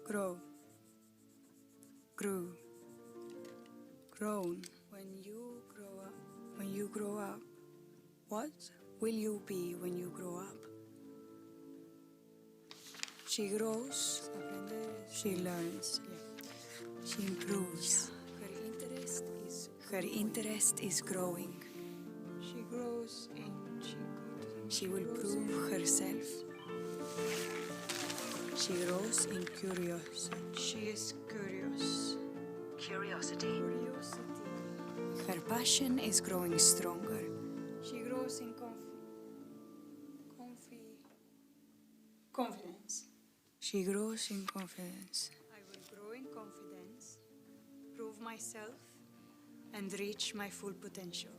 Grow. Grew. Grown. When you grow up, what will you be when you grow up? She grows, she learns, she improves. Her interest is growing. She grows and she will prove herself. She grows in curiosity. She is curious. Curiosity. Her passion is growing stronger. She grows in confidence. She grows in confidence. I will grow in confidence, prove myself, and reach my full potential.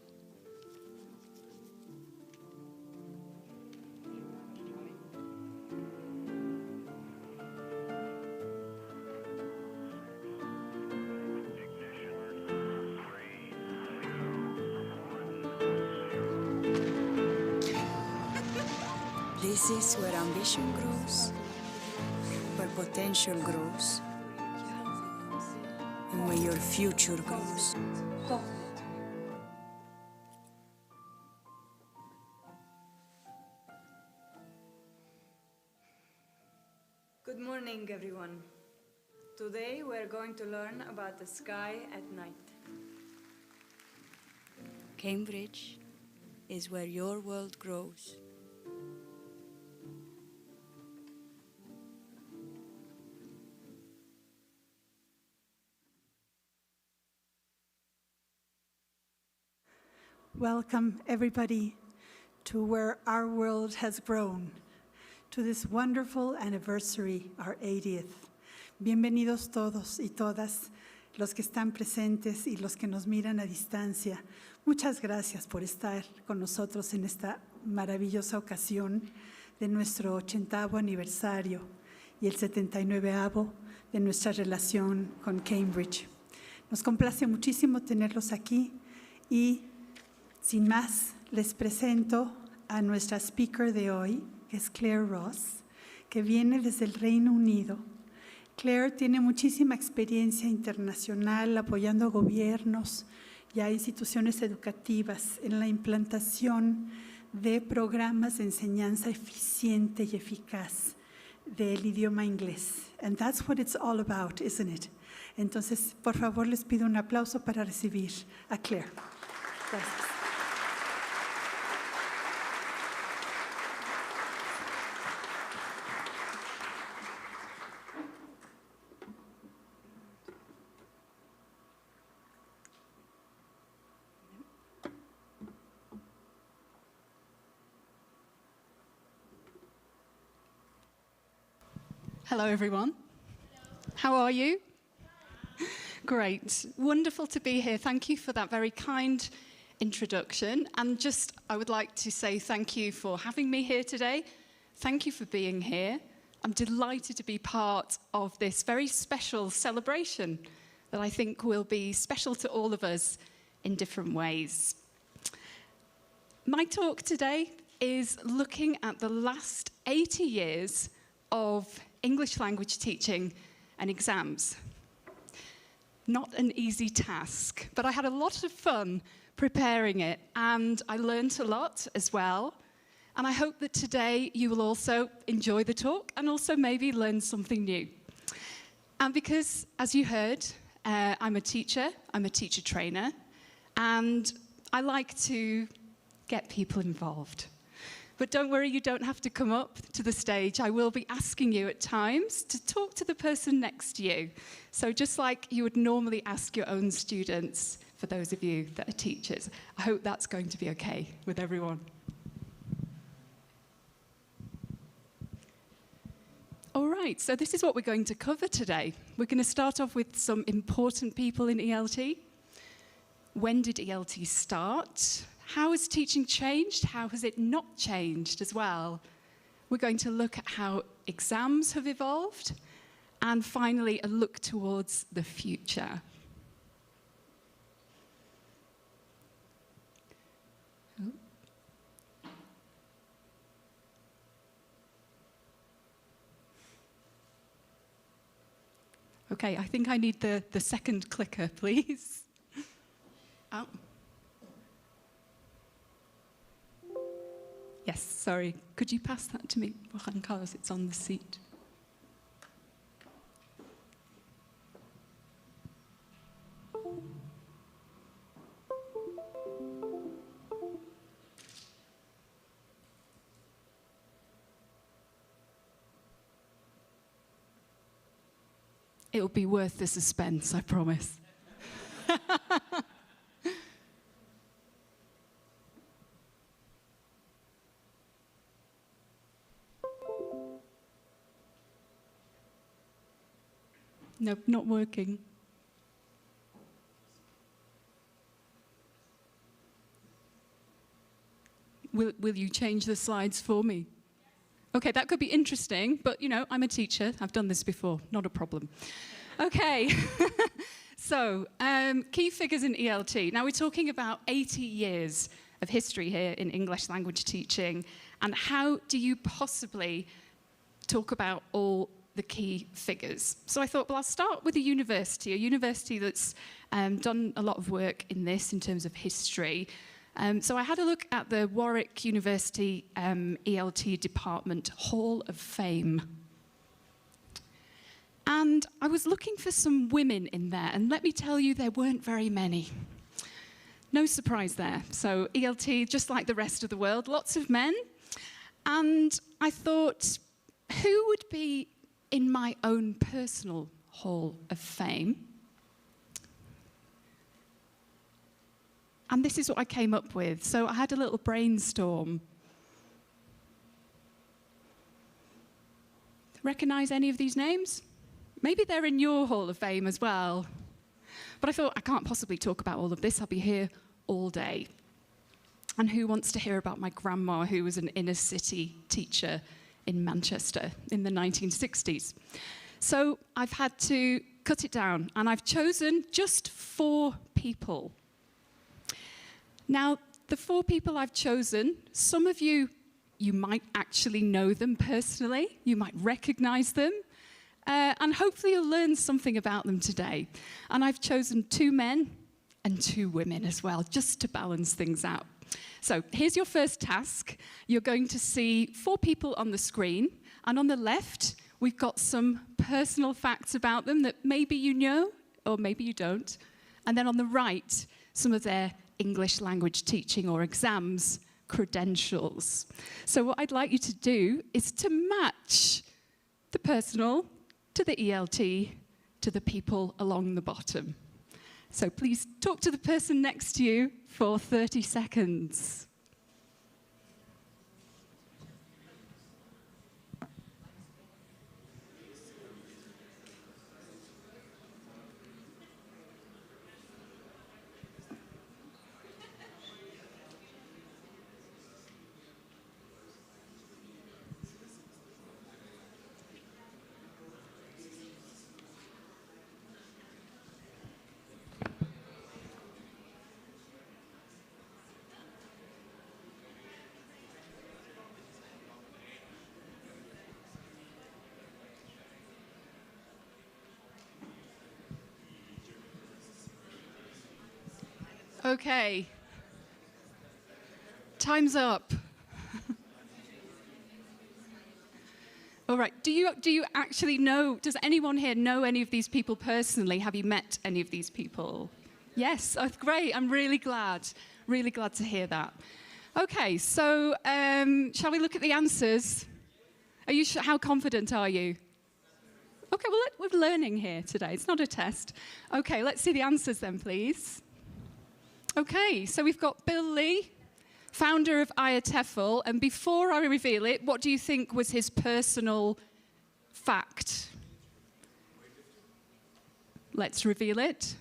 This is where ambition grows, where potential grows, and where your future grows. Good morning, everyone. Today we're going to learn about the sky at night. Cambridge is where your world grows. Welcome, everybody, to where our world has grown, to this wonderful anniversary, our 80th. Bienvenidos todos y todas los que están presentes y los que nos miran a distancia. Muchas gracias por estar con nosotros en esta maravillosa ocasión de nuestro 80º aniversario y el 79º de nuestra relación con Cambridge. Nos complace muchísimo tenerlos aquí y sin más, les presento a nuestra speaker de hoy, que es Claire Ross, que viene desde el Reino Unido. Claire tiene muchísima experiencia internacional apoyando a gobiernos y a instituciones educativas en la implantación de programas de enseñanza eficiente y eficaz del idioma inglés. And that's what it's all about, isn't it? Entonces, por favor, les pido un aplauso para recibir a Claire. Gracias. Hello, everyone. How are you? Great. Wonderful to be here. Thank you for that very kind introduction. And I would like to say thank you for having me here today. Thank you for being here. I'm delighted to be part of this very special celebration that I think will be special to all of us in different ways. My talk today is looking at the last 80 years of English language teaching and exams. Not an easy task, but I had a lot of fun preparing it, and I learned a lot as well. And I hope that today you will also enjoy the talk and also maybe learn something new. And because, as you heard, I'm a teacher trainer, and I like to get people involved. But don't worry, you don't have to come up to the stage. I will be asking you at times to talk to the person next to you. So just like you would normally ask your own students, for those of you that are teachers, I hope that's going to be okay with everyone. All right, so this is what we're going to cover today. We're going to start off with some important people in ELT. When did ELT start? How has teaching changed? How has it not changed as well? We're going to look at how exams have evolved, and finally, a look towards the future. Okay, I think I need the second clicker, please. Oh. Yes, sorry. Could you pass that to me, Juan Carlos? It's on the seat. It'll be worth the suspense, I promise. Nope, not working. Will you change the slides for me? Okay, that could be interesting, but you know, I'm a teacher. I've done this before, not a problem. Okay, so key figures in ELT. Now we're talking about 80 years of history here in English language teaching, and how do you possibly talk about all the key figures? So I thought, well, I'll start with a university that's done a lot of work in this in terms of history. So I had a look at the Warwick University ELT Department Hall of Fame. And I was looking for some women in there, and let me tell you, there weren't very many. No surprise there. So ELT, just like the rest of the world, lots of men. And I thought, who would be in my own personal Hall of Fame? And this is what I came up with. So I had a little brainstorm. Recognize any of these names? Maybe they're in your Hall of Fame as well. But I thought, I can't possibly talk about all of this. I'll be here all day. And who wants to hear about my grandma, who was an inner city teacher in Manchester in the 1960s? So I've had to cut it down, and I've chosen just 4 people. Now, the 4 people I've chosen, some of you might actually know them personally, you might recognize them, and hopefully you'll learn something about them today. And I've chosen 2 men and 2 women as well, just to balance things out. So here's your first task. You're going to see 4 people on the screen, and on the left, we've got some personal facts about them that maybe you know, or maybe you don't. And then on the right, some of their English language teaching or exams credentials. So what I'd like you to do is to match the personal to the ELT to the people along the bottom. So please talk to the person next to you for 30 seconds. Okay. Time's up. All right. Do you actually know, does anyone here know any of these people personally? Have you met any of these people? Yes. Oh, great. I'm really glad. Really glad to hear that. Okay. So shall we look at the answers? Are you sure? How confident are you? Okay. Well, we're learning here today. It's not a test. Okay. Let's see the answers then, please. Okay, so we've got Bill Lee, founder of IATEFL, and before I reveal it, what do you think was his personal fact? Let's reveal it.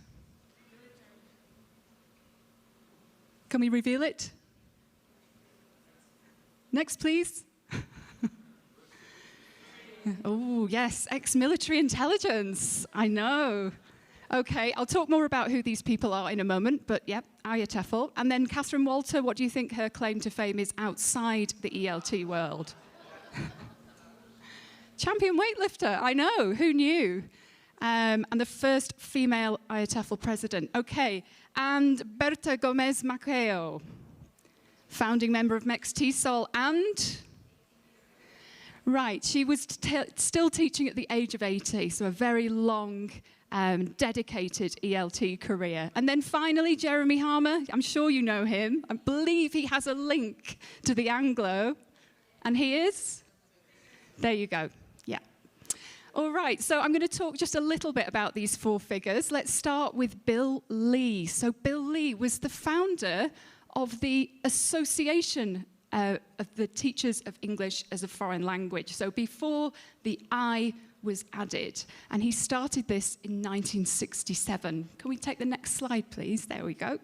Can we reveal it? Next, please. Oh, yes, ex-military intelligence. I know. Okay, I'll talk more about who these people are in a moment, but yep, IATEFL. And then Catherine Walter, what do you think her claim to fame is outside the ELT world? Champion weightlifter, I know, who knew? and the first female IATEFL president. Okay, and Berta Gomez Maceo, founding member of MEX TESOL, and... Right, she was still teaching at the age of 80, so a very long, dedicated ELT career. And then finally, Jeremy Harmer, I'm sure you know him. I believe he has a link to the Anglo. And he is? There you go, yeah. All right, so I'm going to talk just a little bit about these four figures. Let's start with Bill Lee. So Bill Lee was the founder of the Association of the Teachers of English as a Foreign Language. So before the I was added, and he started this in 1967. Can we take the next slide, please? There we go.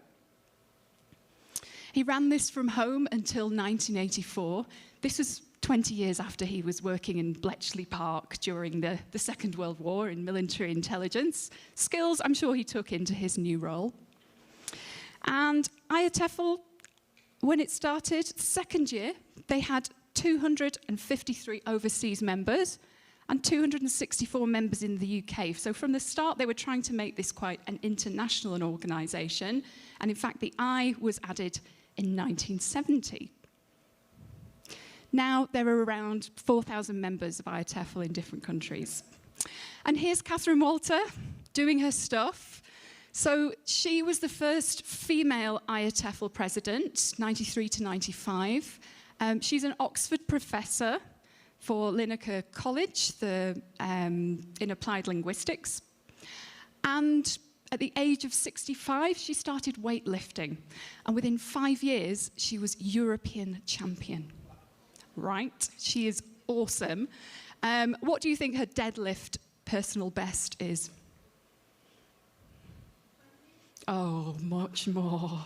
He ran this from home until 1984. This was 20 years after he was working in Bletchley Park during the Second World War in military intelligence. Skills I'm sure he took into his new role. And IATEFL, when it started, second year, they had 253 overseas members and 264 members in the UK. So from the start, they were trying to make this quite an international organisation. And in fact, the I was added in 1970. Now there are around 4,000 members of IATEFL in different countries. And here's Catherine Walter doing her stuff. So she was the first female IATEFL president, 93 to 95. She's an Oxford professor for Linacre College in applied linguistics. And at the age of 65, she started weightlifting. And within 5 years, she was European champion. Right? She is awesome. What do you think her deadlift personal best is? Oh, much more.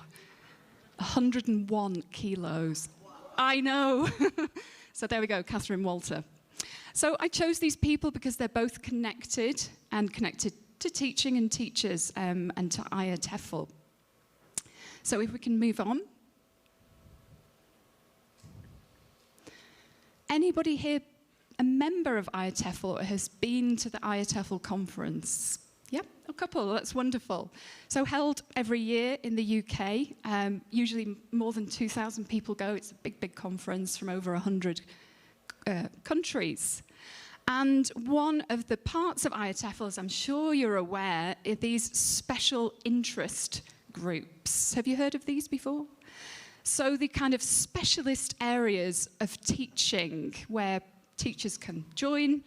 101 kilos. I know. So there we go, Catherine Walter. So I chose these people because they're both connected to teaching and teachers and to IATEFL. So if we can move on. Anybody here a member of IATEFL or has been to the IATEFL conference? Yep, a couple, that's wonderful. So held every year in the UK, usually more than 2,000 people go. It's a big, big conference from over 100 countries. And one of the parts of IATEFL, as I'm sure you're aware, are these special interest groups. Have you heard of these before? So the kind of specialist areas of teaching where teachers can join,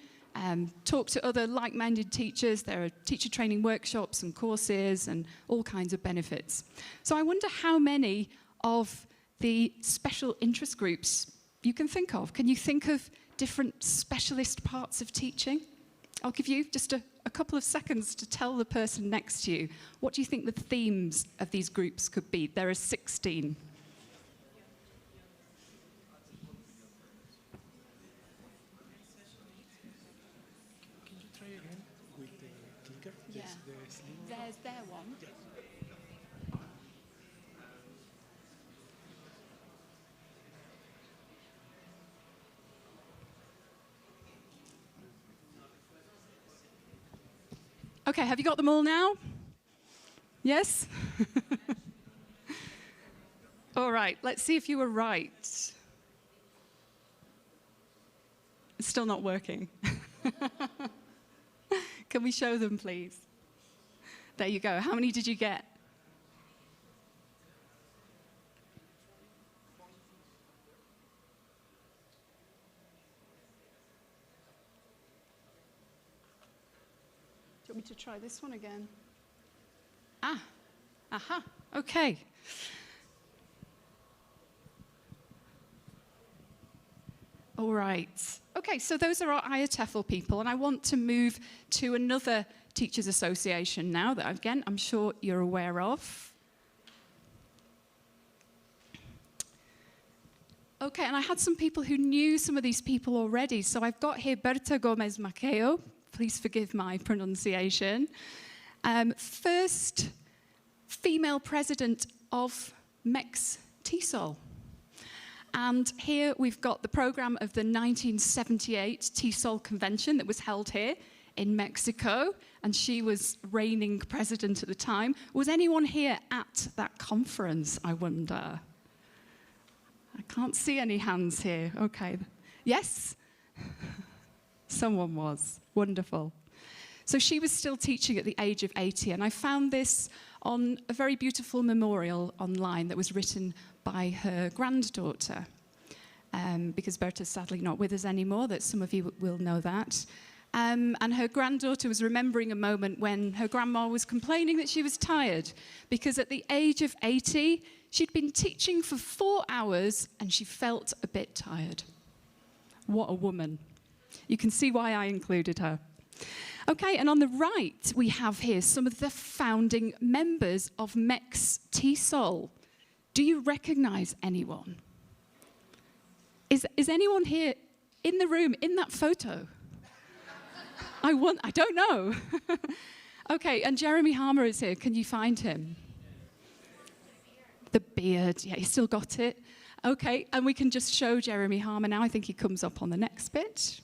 talk to other like-minded teachers. There are teacher training workshops and courses and all kinds of benefits. So I wonder how many of the special interest groups you can think of. Can you think of different specialist parts of teaching? I'll give you just a couple of seconds to tell the person next to you. What do you think the themes of these groups could be? There are 16. There's their one. Okay, have you got them all now? Yes? All right, let's see if you were right. It's still not working. Can we show them, please? There you go. How many did you get? Do you want me to try this one again? Aha, okay. All right. Okay, so those are our IATEFL people, and I want to move to another Teachers Association now that, again, I'm sure you're aware of. Okay, and I had some people who knew some of these people already. So I've got here Berta Gomez Maceo. Please forgive my pronunciation. First female president of MEX TESOL. And here we've got the program of the 1978 TESOL convention that was held here in Mexico, and she was reigning president at the time. Was anyone here at that conference, I wonder? I can't see any hands here. Okay. Yes? Someone was. Wonderful. So she was still teaching at the age of 80, and I found this on a very beautiful memorial online that was written by her granddaughter. Because Berta's sadly not with us anymore, that some of you will know that. And her granddaughter was remembering a moment when her grandma was complaining that she was tired, because at the age of 80, she'd been teaching for 4 hours and she felt a bit tired. What a woman. You can see why I included her. Okay, and on the right, we have here some of the founding members of Mex TESOL. Do you recognize anyone? Is anyone here in the room, in that photo? I don't know. Okay, and Jeremy Harmer is here. Can you find him? The beard, yeah, he's still got it. Okay, and we can just show Jeremy Harmer now. I think he comes up on the next bit.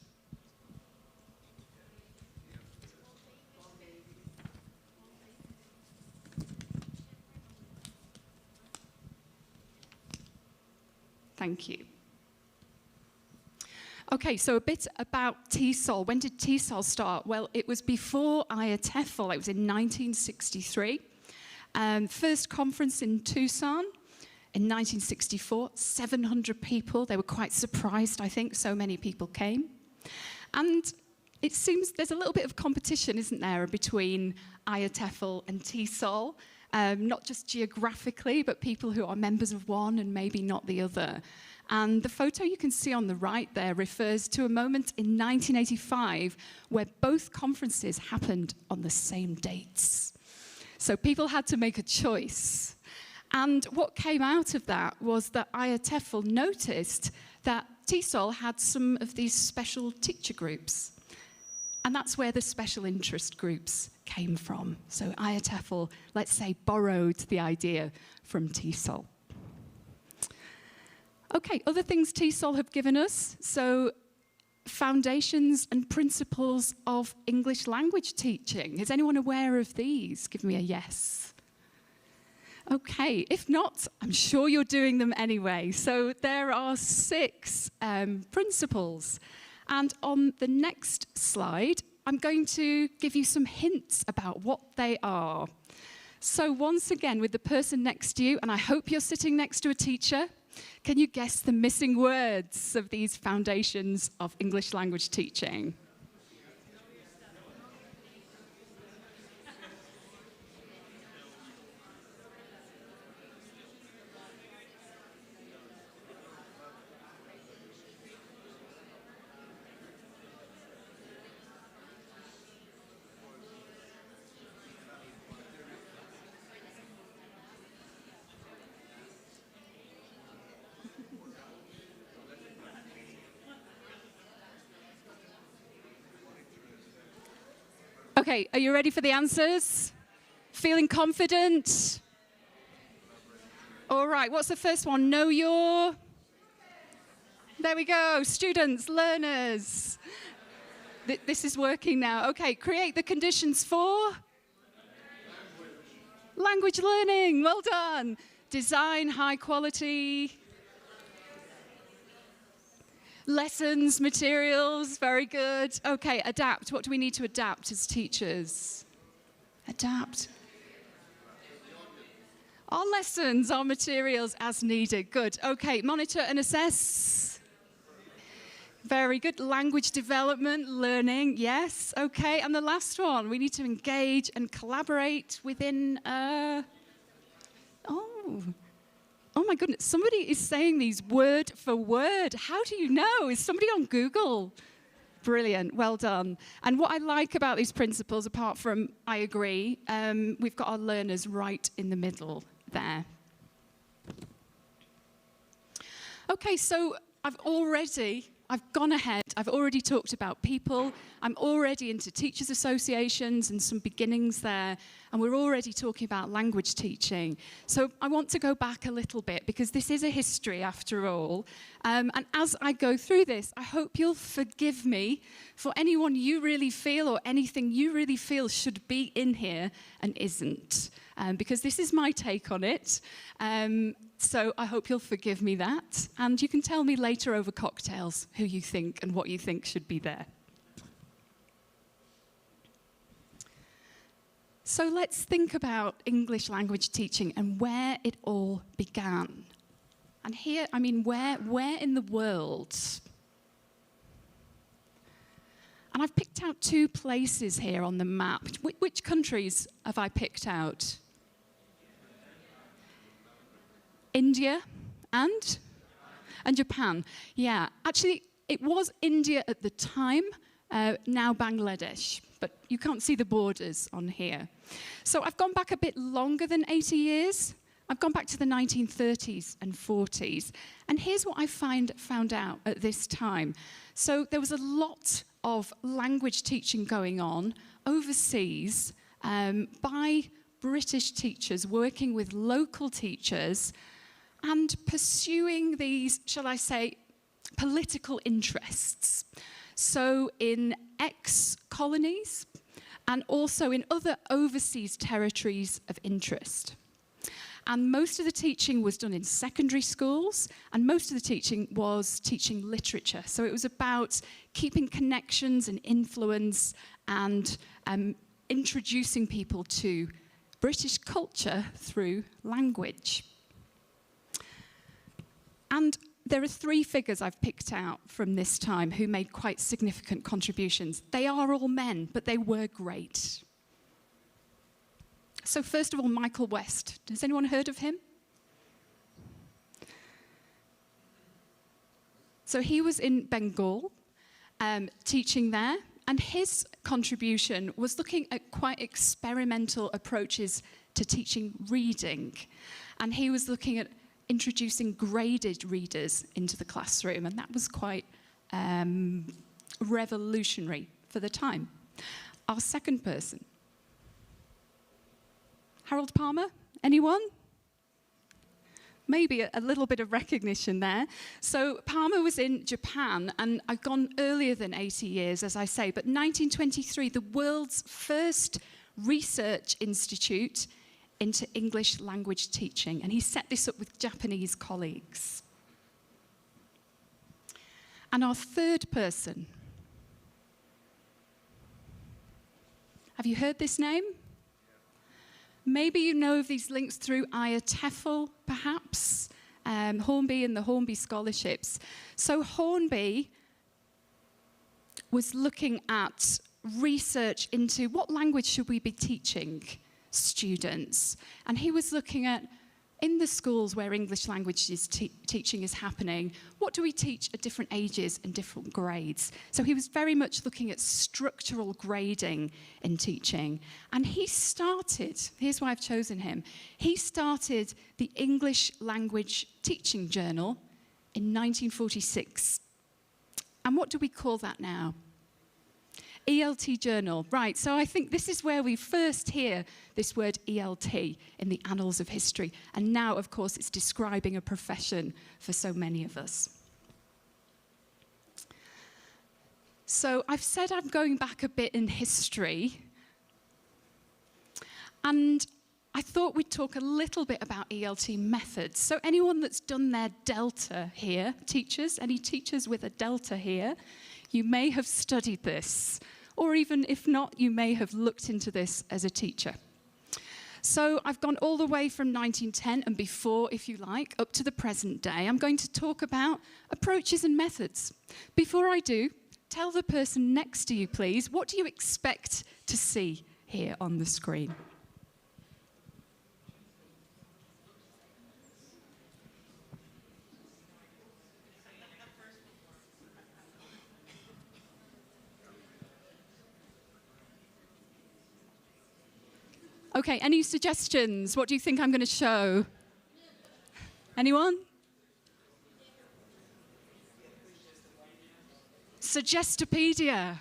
Thank you. Okay, so a bit about TESOL. When did TESOL start? Well, it was before IATEFL. It was in 1963. First conference in Tucson in 1964, 700 people. They were quite surprised, I think, so many people came. And it seems there's a little bit of competition, isn't there, between IATEFL and TESOL, not just geographically, but people who are members of one and maybe not the other. And the photo you can see on the right there refers to a moment in 1985 where both conferences happened on the same dates. So people had to make a choice. And what came out of that was that IATEFL noticed that TESOL had some of these special teacher groups. And that's where the special interest groups came from. So IATEFL, let's say, borrowed the idea from TESOL. Okay, other things TESOL have given us. So foundations and principles of English language teaching. Is anyone aware of these? Give me a yes. Okay, if not, I'm sure you're doing them anyway. So there are 6 principles. And on the next slide, I'm going to give you some hints about what they are. So once again, with the person next to you, and I hope you're sitting next to a teacher, can you guess the missing words of these foundations of English language teaching? Okay, are you ready for the answers? Feeling confident? All right, what's the first one? Know your... There we go, students, learners. This is working now. Okay, create the conditions for... Language learning, well done. Design high quality... Lessons, materials, very good. Okay, adapt. What do we need to adapt as teachers? Adapt. Our lessons, our materials as needed. Good. Okay, monitor and assess. Very good. Language development, learning. Yes. Okay, and the last one, we need to engage and collaborate within... Oh my goodness, somebody is saying these word for word. How do you know? Is somebody on Google? Brilliant, well done. And what I like about these principles, apart from I agree, we've got our learners right in the middle there. Okay, so I've gone ahead, I've already talked about people, I'm already into teachers' associations and some beginnings there, and we're already talking about language teaching. So I want to go back a little bit, because this is a history after all. And as I go through this, I hope you'll forgive me for anyone you really feel or anything you really feel should be in here and isn't, because this is my take on it. So I hope you'll forgive me that. And you can tell me later over cocktails who you think and what you think should be there. So let's think about English language teaching and where it all began. And here, I mean, where in the world? And I've picked out 2 places here on the map. Which countries have I picked out? India and Japan. Yeah, actually, it was India at the time, now Bangladesh. But you can't see the borders on here. So I've gone back a bit longer than 80 years. I've gone back to the 1930s and 40s. And here's what I found out at this time. So there was a lot of language teaching going on overseas by British teachers working with local teachers and pursuing these, shall I say, political interests. So in ex-colonies and also in other overseas territories of interest. And most of the teaching was done in secondary schools, and most of the teaching was teaching literature. So it was about keeping connections and influence and introducing people to British culture through language. And there are 3 figures I've picked out from this time who made quite significant contributions. They are all men, but they were great. So first of all, Michael West. Has anyone heard of him? So he was in Bengal, teaching there, and his contribution was looking at quite experimental approaches to teaching reading. And he was looking at introducing graded readers into the classroom, and that was quite revolutionary for the time. Our second person, Harold Palmer, anyone? Maybe a little bit of recognition there. So Palmer was in Japan, and I've gone earlier than 80 years, as I say, but 1923, the world's first research institute into English language teaching, and he set this up with Japanese colleagues. And our third person, have you heard this name? Maybe you know of these links through Aya Tefel, perhaps, Hornby and the Hornby Scholarships. So Hornby was looking at research into what language should we be teaching students. And he was looking at, in the schools where English language teaching is happening, what do we teach at different ages and different grades? So he was very much looking at structural grading in teaching. And he started, here's why I've chosen him, he started the English Language Teaching Journal in 1946. And what do we call that now? ELT Journal, right, so I think this is where we first hear this word ELT in the annals of history, and now, of course, it's describing a profession for so many of us. So I've said I'm going back a bit in history, and I thought we'd talk a little bit about ELT methods. So anyone that's done their Delta here, teachers, any teachers with a Delta here, you may have studied this. Or even if not, you may have looked into this as a teacher. So I've gone all the way from 1910 and before, if you like, up to the present day. I'm going to talk about approaches and methods. Before I do, tell the person next to you, please, what do you expect to see here on the screen? Okay, any suggestions? What do you think I'm going to show? Anyone? Suggestopedia.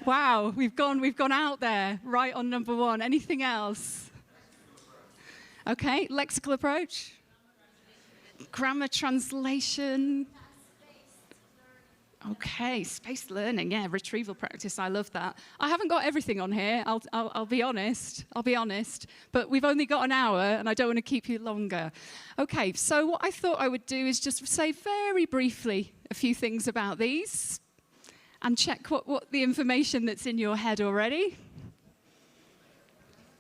Wow, we've gone out there, right on number 1. Anything else? Okay, lexical approach. Grammar translation. Okay, spaced learning, yeah, retrieval practice, I love that. I haven't got everything on here, I'll be honest, but we've only got an hour and I don't want to keep you longer. Okay, so what I thought I would do is just say very briefly a few things about these and check what the information that's in your head already.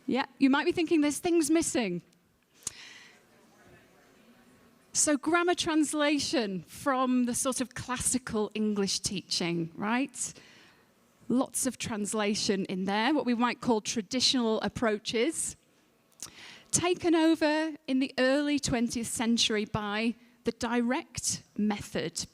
Yeah, you might be thinking there's things missing. So grammar translation from the sort of classical English teaching, right? Lots of translation in there, what we might call traditional approaches, taken over in the early 20th century by the direct method.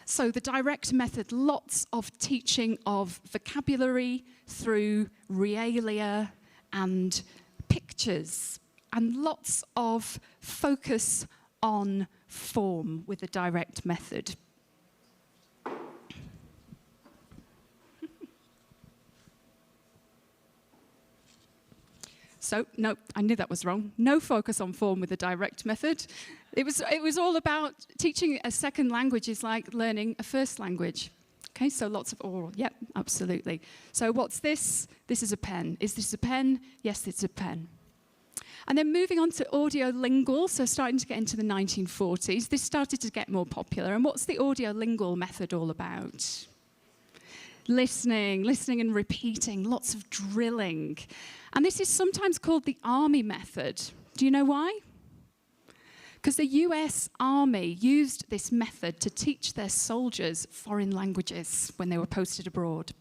So the direct method, lots of teaching of vocabulary through realia and pictures, and lots of focus on form with the direct method. So, no, I knew that was wrong. No focus on form with the direct method. It was all about teaching a second language is like learning a first language. Okay, so lots of oral. Yep, absolutely. So what's this? This is a pen. Is this a pen? Yes, it's a pen. And then moving on to audiolingual, so starting to get into the 1940s, this started to get more popular. And what's the audiolingual method all about? Listening and repeating, lots of drilling. And this is sometimes called the army method. Do you know why? Because the US Army used this method to teach their soldiers foreign languages when they were posted abroad.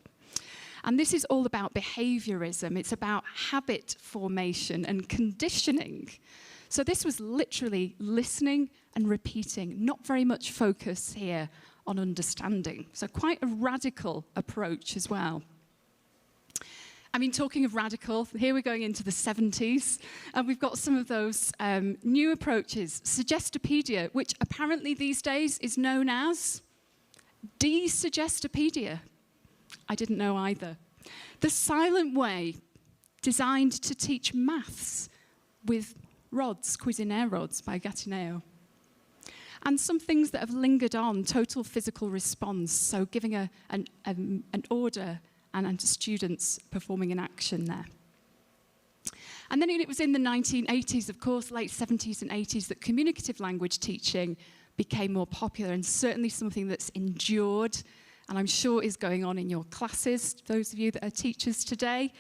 And this is all about behaviorism. It's about habit formation and conditioning. So this was literally listening and repeating, not very much focus here on understanding. So quite a radical approach as well. I mean, talking of radical, here we're going into the 70s, and we've got some of those new approaches. Suggestopedia, which apparently these days is known as de-suggestopedia. I didn't know either. The silent way, designed to teach maths with rods, Cuisinare rods by Gattineo. And some things that have lingered on, total physical response, so giving an order and students performing an action there. And then it was in the 1980s, of course, late 70s and 80s, that communicative language teaching became more popular, and certainly something that's endured, and I'm sure is going on in your classes, those of you that are teachers today.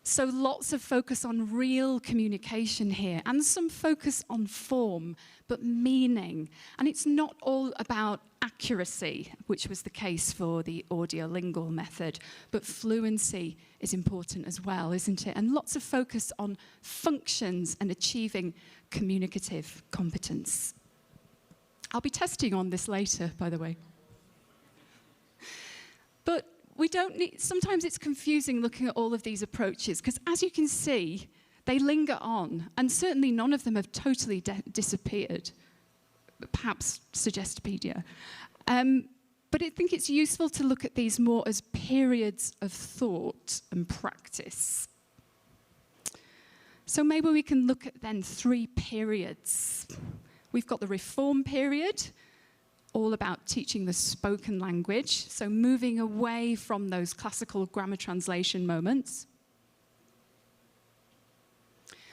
So lots of focus on real communication here, and some focus on form, but meaning. And it's not all about accuracy, which was the case for the audiolingual method, but fluency is important as well, isn't it? And lots of focus on functions and achieving communicative competence. I'll be testing on this later, by the way. But we don't need, sometimes it's confusing looking at all of these approaches, because as you can see, they linger on, and certainly none of them have totally disappeared, perhaps Suggestopedia. But I think it's useful to look at these more as periods of thought and practice. So maybe we can look at then 3 periods. We've got the reform period, all about teaching the spoken language, so moving away from those classical grammar translation moments.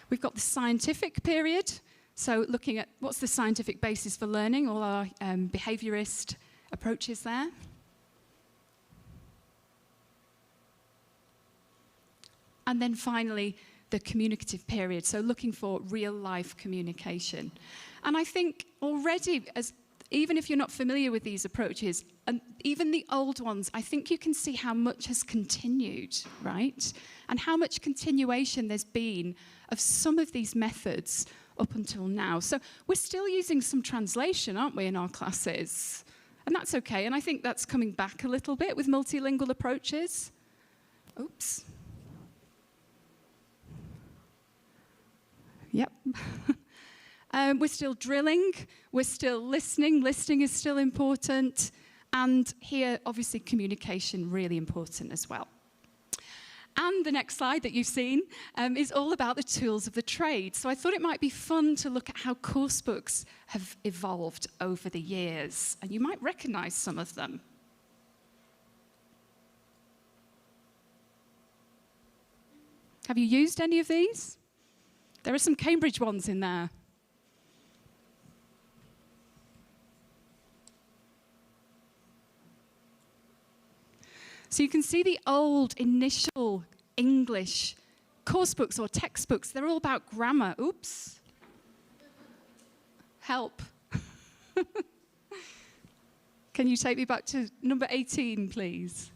We've got the scientific period, so looking at what's the scientific basis for learning, all our behaviorist approaches there. And then finally, the communicative period, so looking for real-life communication. And I think already, even if you're not familiar with these approaches, and even the old ones, I think you can see how much has continued, right? And how much continuation there's been of some of these methods up until now. So we're still using some translation, aren't we, in our classes? And that's okay, and I think that's coming back a little bit with multilingual approaches. Oops. Yep. We're still drilling, we're still listening. Listening is still important. And here, obviously, communication really important as well. And the next slide that you've seen is all about the tools of the trade. So I thought it might be fun to look at how course books have evolved over the years. And you might recognize some of them. Have you used any of these? There are some Cambridge ones in there. So you can see the old initial English course books or textbooks. They're all about grammar. Oops. Help. Can you take me back to number 18, please?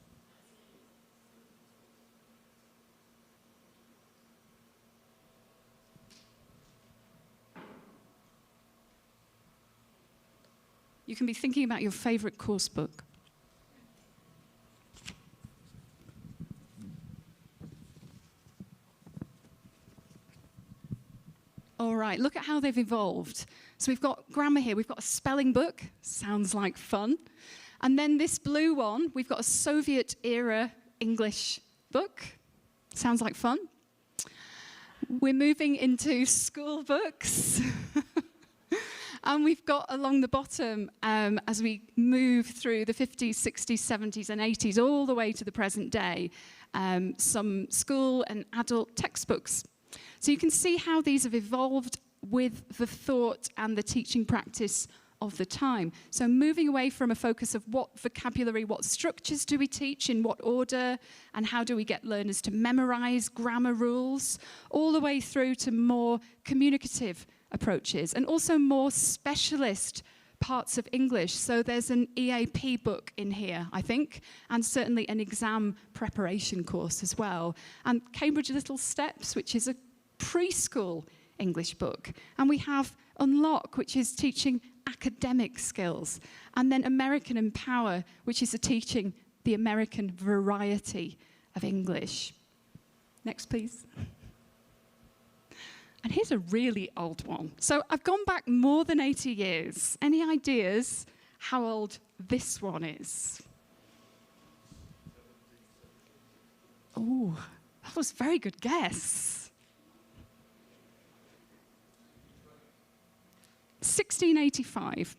You can be thinking about your favorite course book. All right, look at how they've evolved. So we've got grammar here. We've got a spelling book. Sounds like fun. And then this blue one, we've got a Soviet-era English book. Sounds like fun. We're moving into school books. And we've got along the bottom, as we move through the 50s, 60s, 70s, and 80s, all the way to the present day, some school and adult textbooks. So you can see how these have evolved with the thought and the teaching practice of the time. So moving away from a focus of what vocabulary, what structures do we teach, in what order, and how do we get learners to memorize grammar rules, all the way through to more communicative approaches, and also more specialist parts of English. So there's an EAP book in here, I think, and certainly an exam preparation course as well. And Cambridge Little Steps, which is a preschool English book. And we have Unlock, which is teaching academic skills. And then American Empower, which is teaching the American variety of English. Next, please. And here's a really old one. So I've gone back more than 80 years. Any ideas how old this one is? Oh, that was a very good guess. 1685.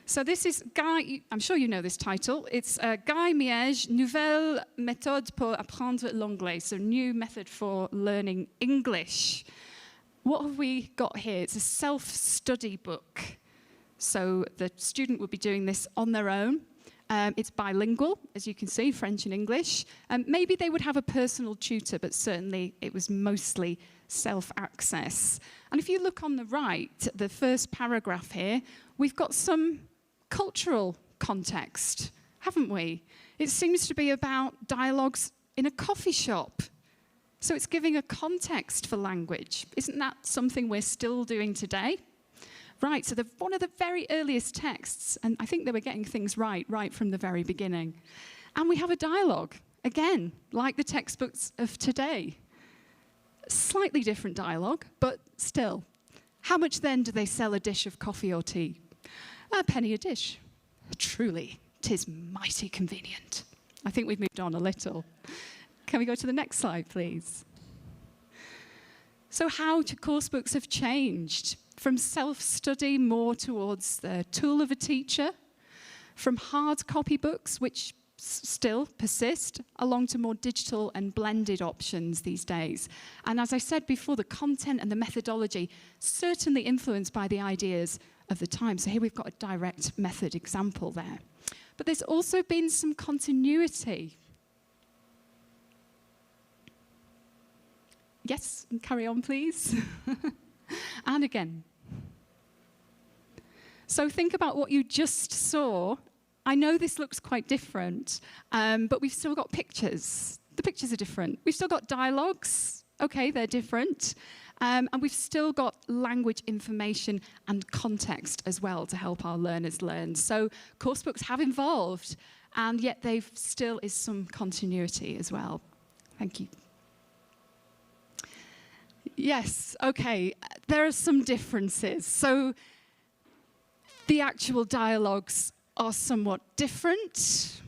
So this is Guy, I'm sure you know this title. It's Guy Miege, Nouvelle méthode pour apprendre l'anglais. So new method for learning English. What have we got here? It's a self-study book. So the student will be doing this on their own. It's bilingual, as you can see, French and English. Maybe they would have a personal tutor, but certainly it was mostly self-access. And if you look on the right, the first paragraph here, we've got some cultural context, haven't we? It seems to be about dialogues in a coffee shop. So it's giving a context for language. Isn't that something we're still doing today? Right, so one of the very earliest texts, and I think they were getting things right from the very beginning. And we have a dialogue, again, like the textbooks of today. Slightly different dialogue, but still. How much then do they sell a dish of coffee or tea? A penny a dish. Truly, 'tis mighty convenient. I think we've moved on a little. Can we go to the next slide, please? So how course books have changed from self-study more towards the tool of a teacher, from hard copy books, which still persist, along to more digital and blended options these days. And as I said before, the content and the methodology certainly influenced by the ideas of the time. So here we've got a direct method example there. But there's also been some continuity. Yes, carry on, please. And again. So think about what you just saw. I know this looks quite different, but we've still got pictures. The pictures are different. We've still got dialogues. Okay, they're different. And we've still got language information and context as well to help our learners learn. So course books have evolved, and yet there still is some continuity as well. Thank you. Yes, okay, there are some differences. So the actual dialogues are somewhat different.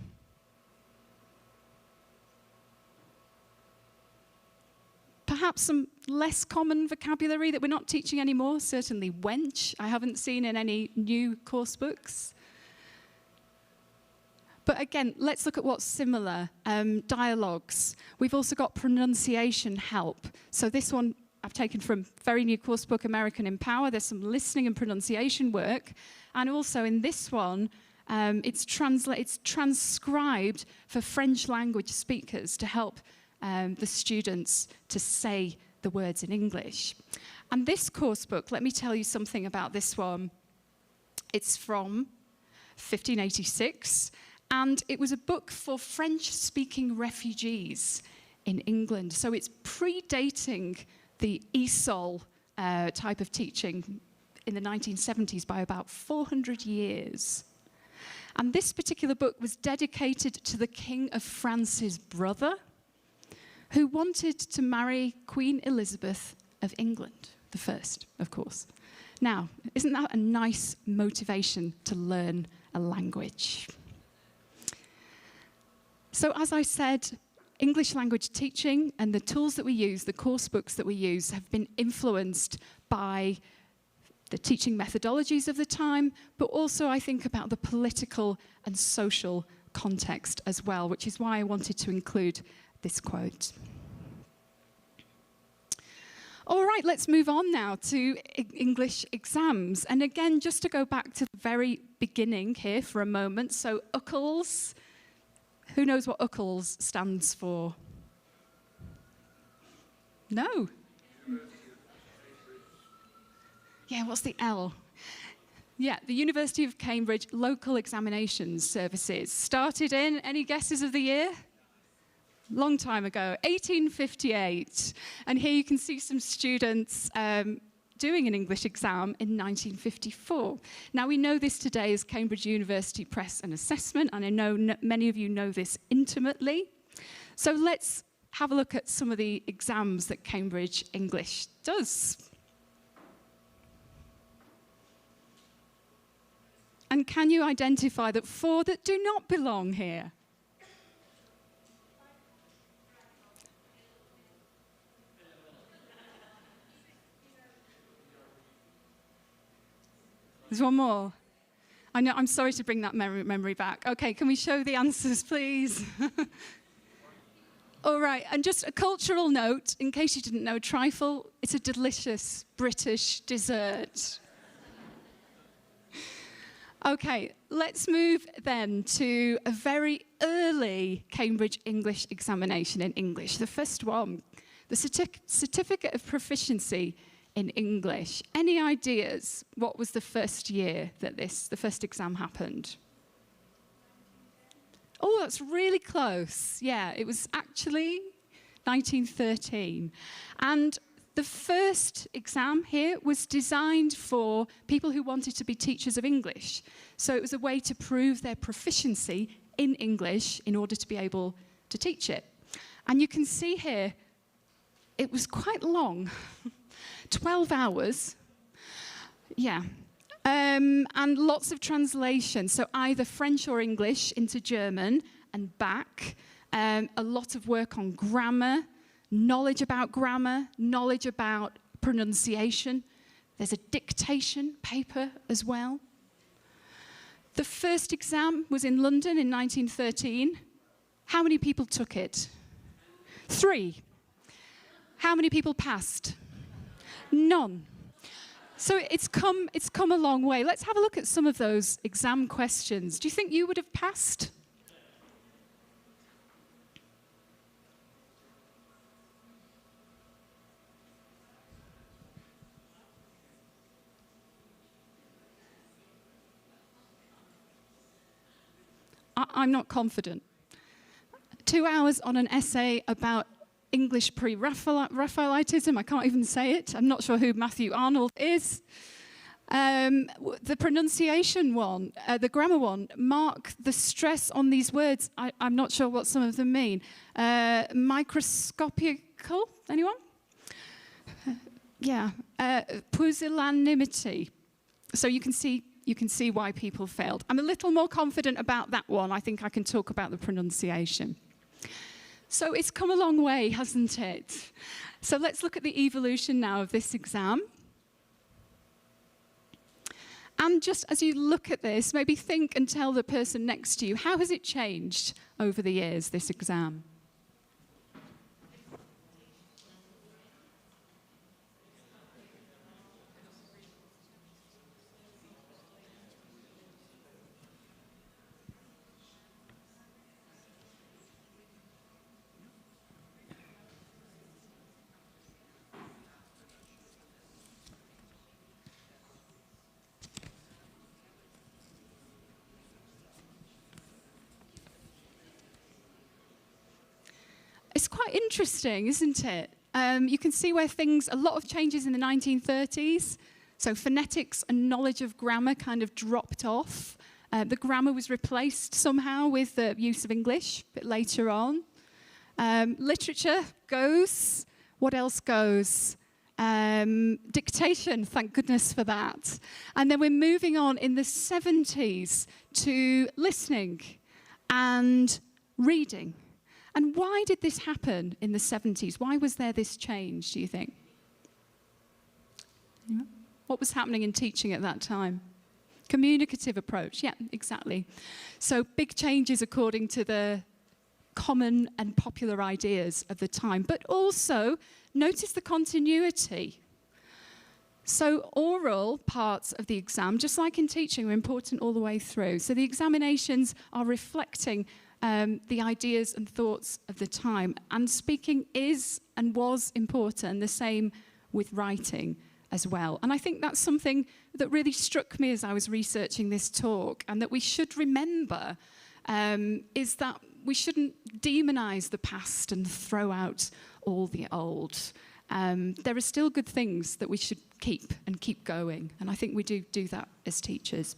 perhaps some less common vocabulary that we're not teaching anymore. Certainly wench, I haven't seen in any new course books. But again, let's look at what's similar. Dialogues. We've also got pronunciation help. So this one I've taken from very new course book, American in Power. There's some listening and pronunciation work. And also in this one, it's transcribed for French language speakers to help the students to say the words in English. And this course book, let me tell you something about this one. It's from 1586, and it was a book for French-speaking refugees in England. So it's predating the ESOL type of teaching in the 1970s by about 400 years. And this particular book was dedicated to the King of France's brother, who wanted to marry Queen Elizabeth of England, the first, of course. Now, isn't that a nice motivation to learn a language? So as I said, English language teaching and the tools that we use, the course books that we use, have been influenced by the teaching methodologies of the time, but also I think about the political and social context as well, which is why I wanted to include this quote. All right, let's move on now to English exams. And again, just to go back to the very beginning here for a moment. So UCLES, who knows what UCLES stands for? No. Yeah, what's the L? Yeah, the University of Cambridge Local Examinations Services. Started in, any guesses of the year? Long time ago, 1858. And here you can see some students doing an English exam in 1954. Now, we know this today as Cambridge University Press and Assessment, and I know many of you know this intimately. So let's have a look at some of the exams that Cambridge English does. And can you identify the 4 that do not belong here? There's one more. I know, I'm sorry to bring that memory back. Okay, can we show the answers, please? All right, and just a cultural note, in case you didn't know, trifle, it's a delicious British dessert. Okay, let's move then to a very early Cambridge English examination in English. The first one, the Certificate of Proficiency in English. Any ideas what was the first year that the first exam happened? Oh, that's really close. Yeah, it was actually 1913. And the first exam here was designed for people who wanted to be teachers of English. So it was a way to prove their proficiency in English in order to be able to teach it. And you can see here, it was quite long. 12 hours, yeah, and lots of translation, so either French or English into German and back, a lot of work on grammar, knowledge about pronunciation. There's a dictation paper as well. The first exam was in London in 1913. How many people took it? 3. How many people passed? None. So it's come a long way. Let's have a look at some of those exam questions. Do you think you would have passed? I'm not confident. 2 hours on an essay about English pre-Raphaelitism, I can't even say it. I'm not sure who Matthew Arnold is. The pronunciation one, the grammar one, mark the stress on these words. I'm not sure what some of them mean. Microscopical, anyone? Yeah. Pusillanimity. So you can see why people failed. I'm a little more confident about that one. I think I can talk about the pronunciation. So it's come a long way, hasn't it? So let's look at the evolution now of this exam. And just as you look at this, maybe think and tell the person next to you, how has it changed over the years, this exam? It's quite interesting, isn't it? You can see where a lot of changes in the 1930s. So phonetics and knowledge of grammar kind of dropped off. The grammar was replaced somehow with the use of English a bit later on. Literature goes. What else goes? Dictation, thank goodness for that. And then we're moving on in the 70s to listening and reading. And why did this happen in the 70s? Why was there this change, do you think? Yeah. What was happening in teaching at that time? Communicative approach, yeah, exactly. So big changes according to the common and popular ideas of the time. But also, notice the continuity. So oral parts of the exam, just like in teaching, are important all the way through. So the examinations are reflecting the ideas and thoughts of the time. And speaking is and was important, the same with writing as well. And I think that's something that really struck me as I was researching this talk, and that we should remember is that we shouldn't demonize the past and throw out all the old. There are still good things that we should keep and keep going. And I think we do that as teachers.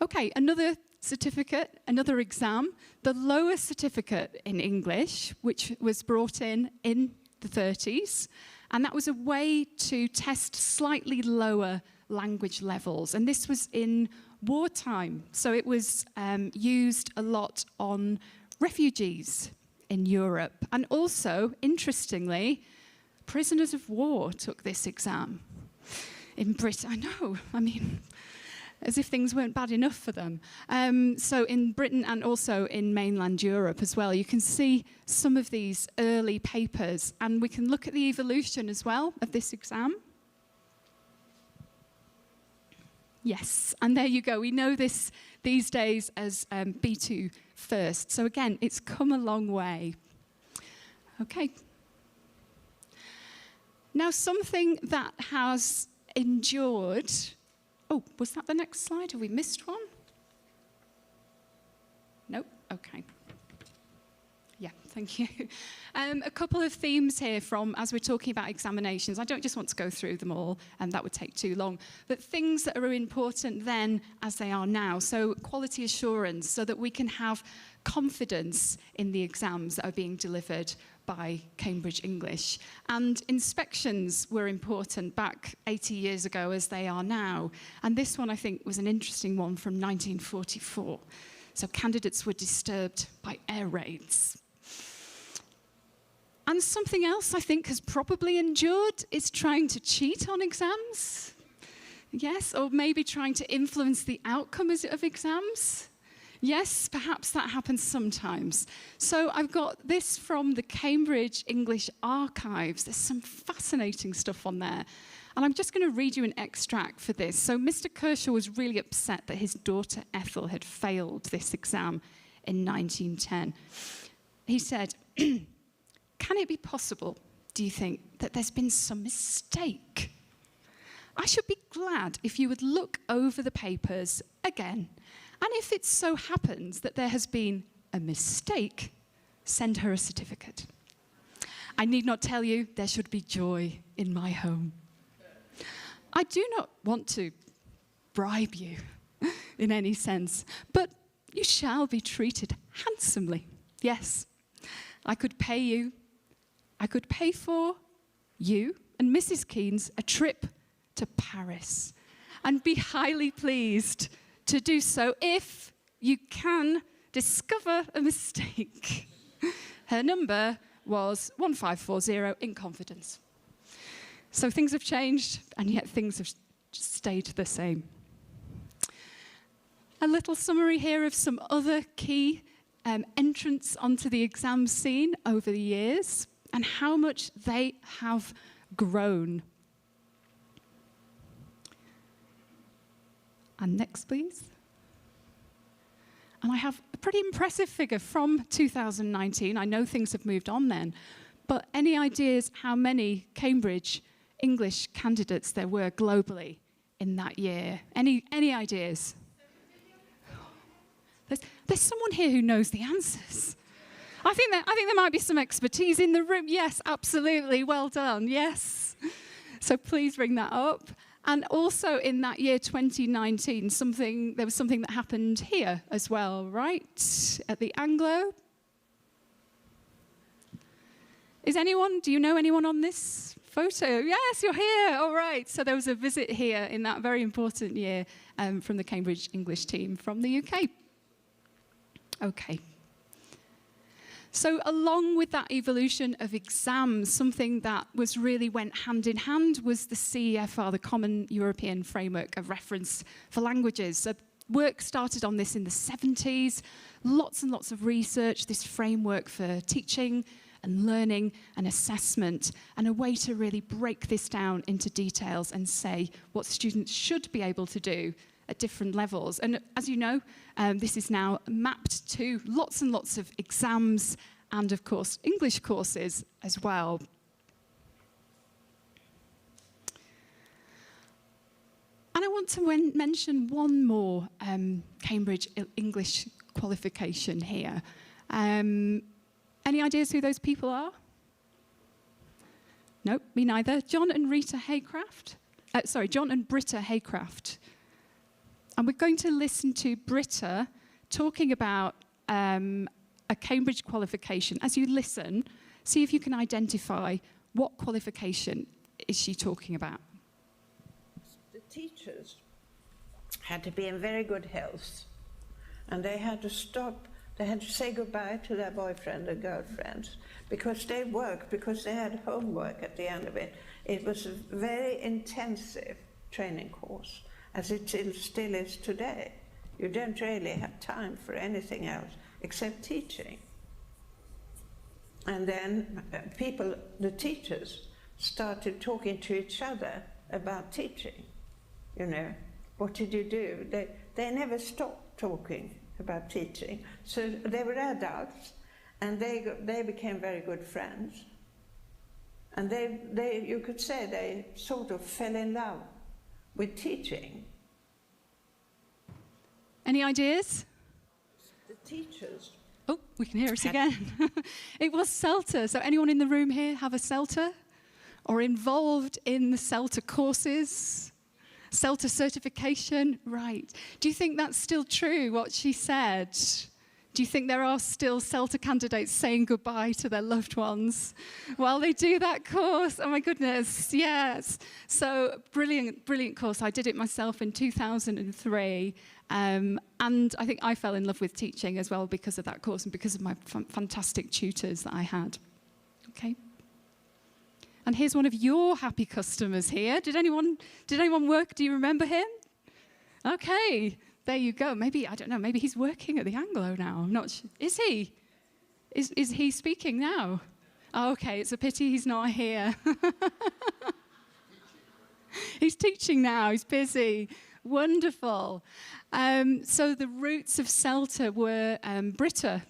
Okay, another certificate, another exam, the lower certificate in English, which was brought in the 30s, and that was a way to test slightly lower language levels. And this was in wartime, so it was used a lot on refugees in Europe. And also, interestingly, prisoners of war took this exam in Britain. I know, I mean, as if things weren't bad enough for them. So in Britain and also in mainland Europe as well, you can see some of these early papers, and we can look at the evolution as well of this exam. Yes, and there you go. We know this these days as B2 first. So again, it's come a long way. Okay. Now, something that has endured. Oh, was that the next slide? Have we missed one? Nope. Okay. Yeah, thank you. A couple of themes here from, as we're talking about examinations. I don't just want to go through them all, and that would take too long. But things that are important then as they are now. So quality assurance, so that we can have confidence in the exams that are being delivered by Cambridge English. And inspections were important back 80 years ago as they are now. And this one, I think, was an interesting one from 1944. So candidates were disturbed by air raids. And something else I think has probably endured is trying to cheat on exams. Yes, or maybe trying to influence the outcome of exams. Yes, perhaps that happens sometimes. So I've got this from the Cambridge English Archives. There's some fascinating stuff on there. And I'm just going to read you an extract for this. So Mr. Kershaw was really upset that his daughter Ethel had failed this exam in 1910. He said, "Can it be possible, do you think, that there's been some mistake? I should be glad if you would look over the papers again. And if it so happens that there has been a mistake, send her a certificate. I need not tell you there should be joy in my home. I do not want to bribe you in any sense, but you shall be treated handsomely. Yes, I could pay for you and Mrs. Keynes a trip to Paris and be highly pleased to do so if you can discover a mistake. Her number was 1540 in confidence. So things have changed, and yet things have stayed the same. A little summary here of some other key entrants onto the exam scene over the years and how much they have grown. And next, please. And I have a pretty impressive figure from 2019. I know things have moved on then, but any ideas how many Cambridge English candidates there were globally in that year? Any ideas? There's someone here who knows the answers. I think there might be some expertise in the room. Yes, absolutely. Well done. Yes. So please bring that up. And also in that year, 2019, there was something that happened here as well, right? At the Anglo. Do you know anyone on this photo? Yes, you're here. All right. So there was a visit here in that very important year from the Cambridge English team from the UK. Okay. So along with that evolution of exams, something that really went hand in hand was the CEFR, the Common European Framework of Reference for Languages. So work started on this in the 70s, lots and lots of research, this framework for teaching and learning and assessment, and a way to really break this down into details and say what students should be able to do at different levels. And as you know, this is now mapped to lots and lots of exams and, of course, English courses as well. And I want to mention one more Cambridge English qualification here. Any ideas who those people are? Nope, me neither. John and Britta Haycraft. And we're going to listen to Britta talking about a Cambridge qualification. As you listen, see if you can identify what qualification is she talking about. The teachers had to be in very good health, and they had to stop. They had to say goodbye to their boyfriend or girlfriends because they worked, because they had homework at the end of it. It was a very intensive training course, as it still is today. You don't really have time for anything else except teaching. And then the teachers, started talking to each other about teaching. You know, what did you do? They never stopped talking about teaching. So they were adults, and they became very good friends. And you could say they sort of fell in love with teaching. Any ideas? The teachers. Oh, we can hear us again. It was CELTA. So anyone in the room here have a CELTA? Or involved in the CELTA courses? CELTA certification? Right. Do you think that's still true, what she said? Do you think there are still CELTA candidates saying goodbye to their loved ones while they do that course? Oh my goodness, yes. So brilliant, brilliant course. I did it myself in 2003. And I think I fell in love with teaching as well because of that course and because of my fantastic tutors that I had. Okay. And here's one of your happy customers here. Did anyone work? Do you remember him? Okay. There you go. Maybe, I don't know, maybe he's working at the Anglo now. Is he? Is he speaking now? Oh, okay, it's a pity he's not here. He's teaching now, he's busy. Wonderful. So the roots of CELTA were Britta.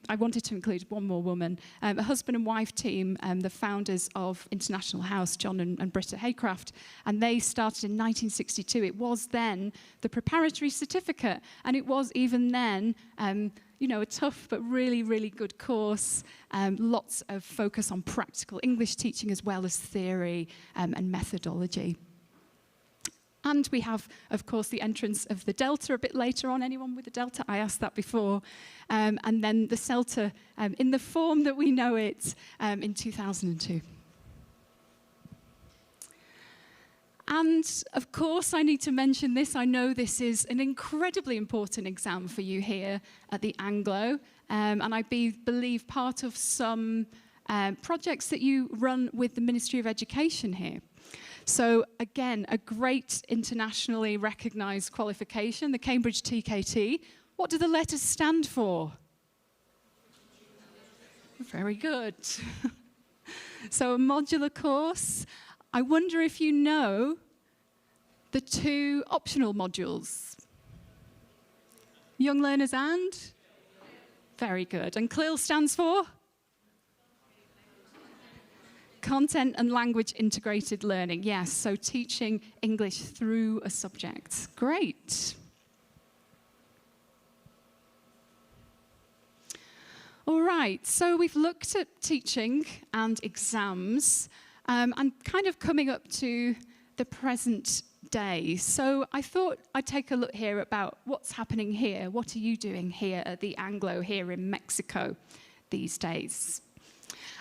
I wanted to include one more woman, a husband and wife team, the founders of International House, John and Britta Haycraft, and they started in 1962. It was then the preparatory certificate, and it was even then, a tough but really, really good course, lots of focus on practical English teaching as well as theory and methodology. And we have, of course, the entrance of the Delta a bit later on. Anyone with the Delta? I asked that before. And then the CELTA in the form that we know it in 2002. And, of course, I need to mention this. I know this is an incredibly important exam for you here at the Anglo. And I believe part of some projects that you run with the Ministry of Education here. So again, a great internationally recognised qualification, the Cambridge TKT. What do the letters stand for? Very good. So a modular course. I wonder if you know the 2 optional modules. Young Learners and? Very good. And CLIL stands for? Content and Language Integrated Learning. Yes, so teaching English through a subject. Great. All right, so we've looked at teaching and exams and kind of coming up to the present day. So I thought I'd take a look here about what's happening here. What are you doing here at the Anglo here in Mexico these days?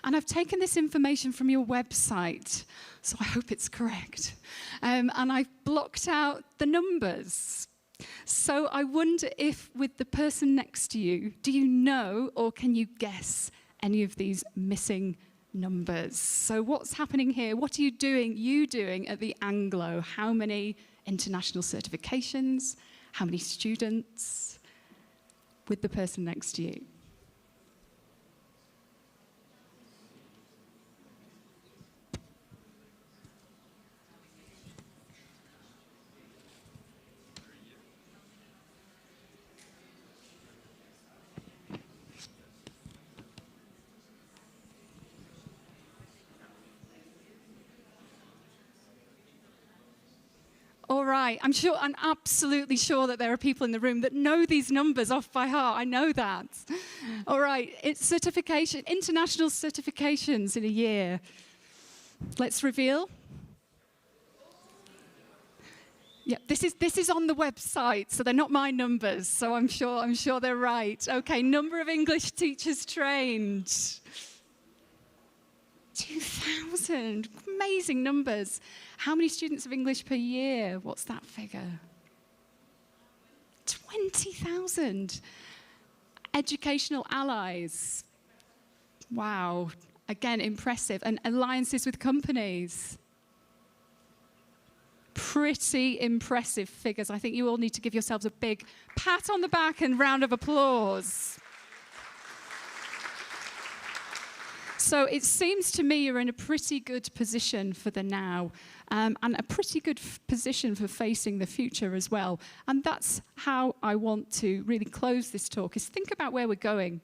And I've taken this information from your website, so I hope it's correct. And I've blocked out the numbers. So I wonder if, with the person next to you, do you know or can you guess any of these missing numbers? So what's happening here? What are you doing at the Anglo? How many international certifications? How many students? With the person next to you. All right, I'm absolutely sure that there are people in the room that know these numbers off by heart. I know that. All right, it's certification, international certifications in a year. Let's reveal. Yeah, this is on the website, so they're not my numbers, so I'm sure they're right. Okay, number of English teachers trained. 2,000, amazing numbers. How many students of English per year? What's that figure? 20,000. Educational allies. Wow, again, impressive. And alliances with companies. Pretty impressive figures. I think you all need to give yourselves a big pat on the back and round of applause. So it seems to me you're in a pretty good position for the now, and a pretty good position for facing the future as well. And that's how I want to really close this talk, is think about where we're going.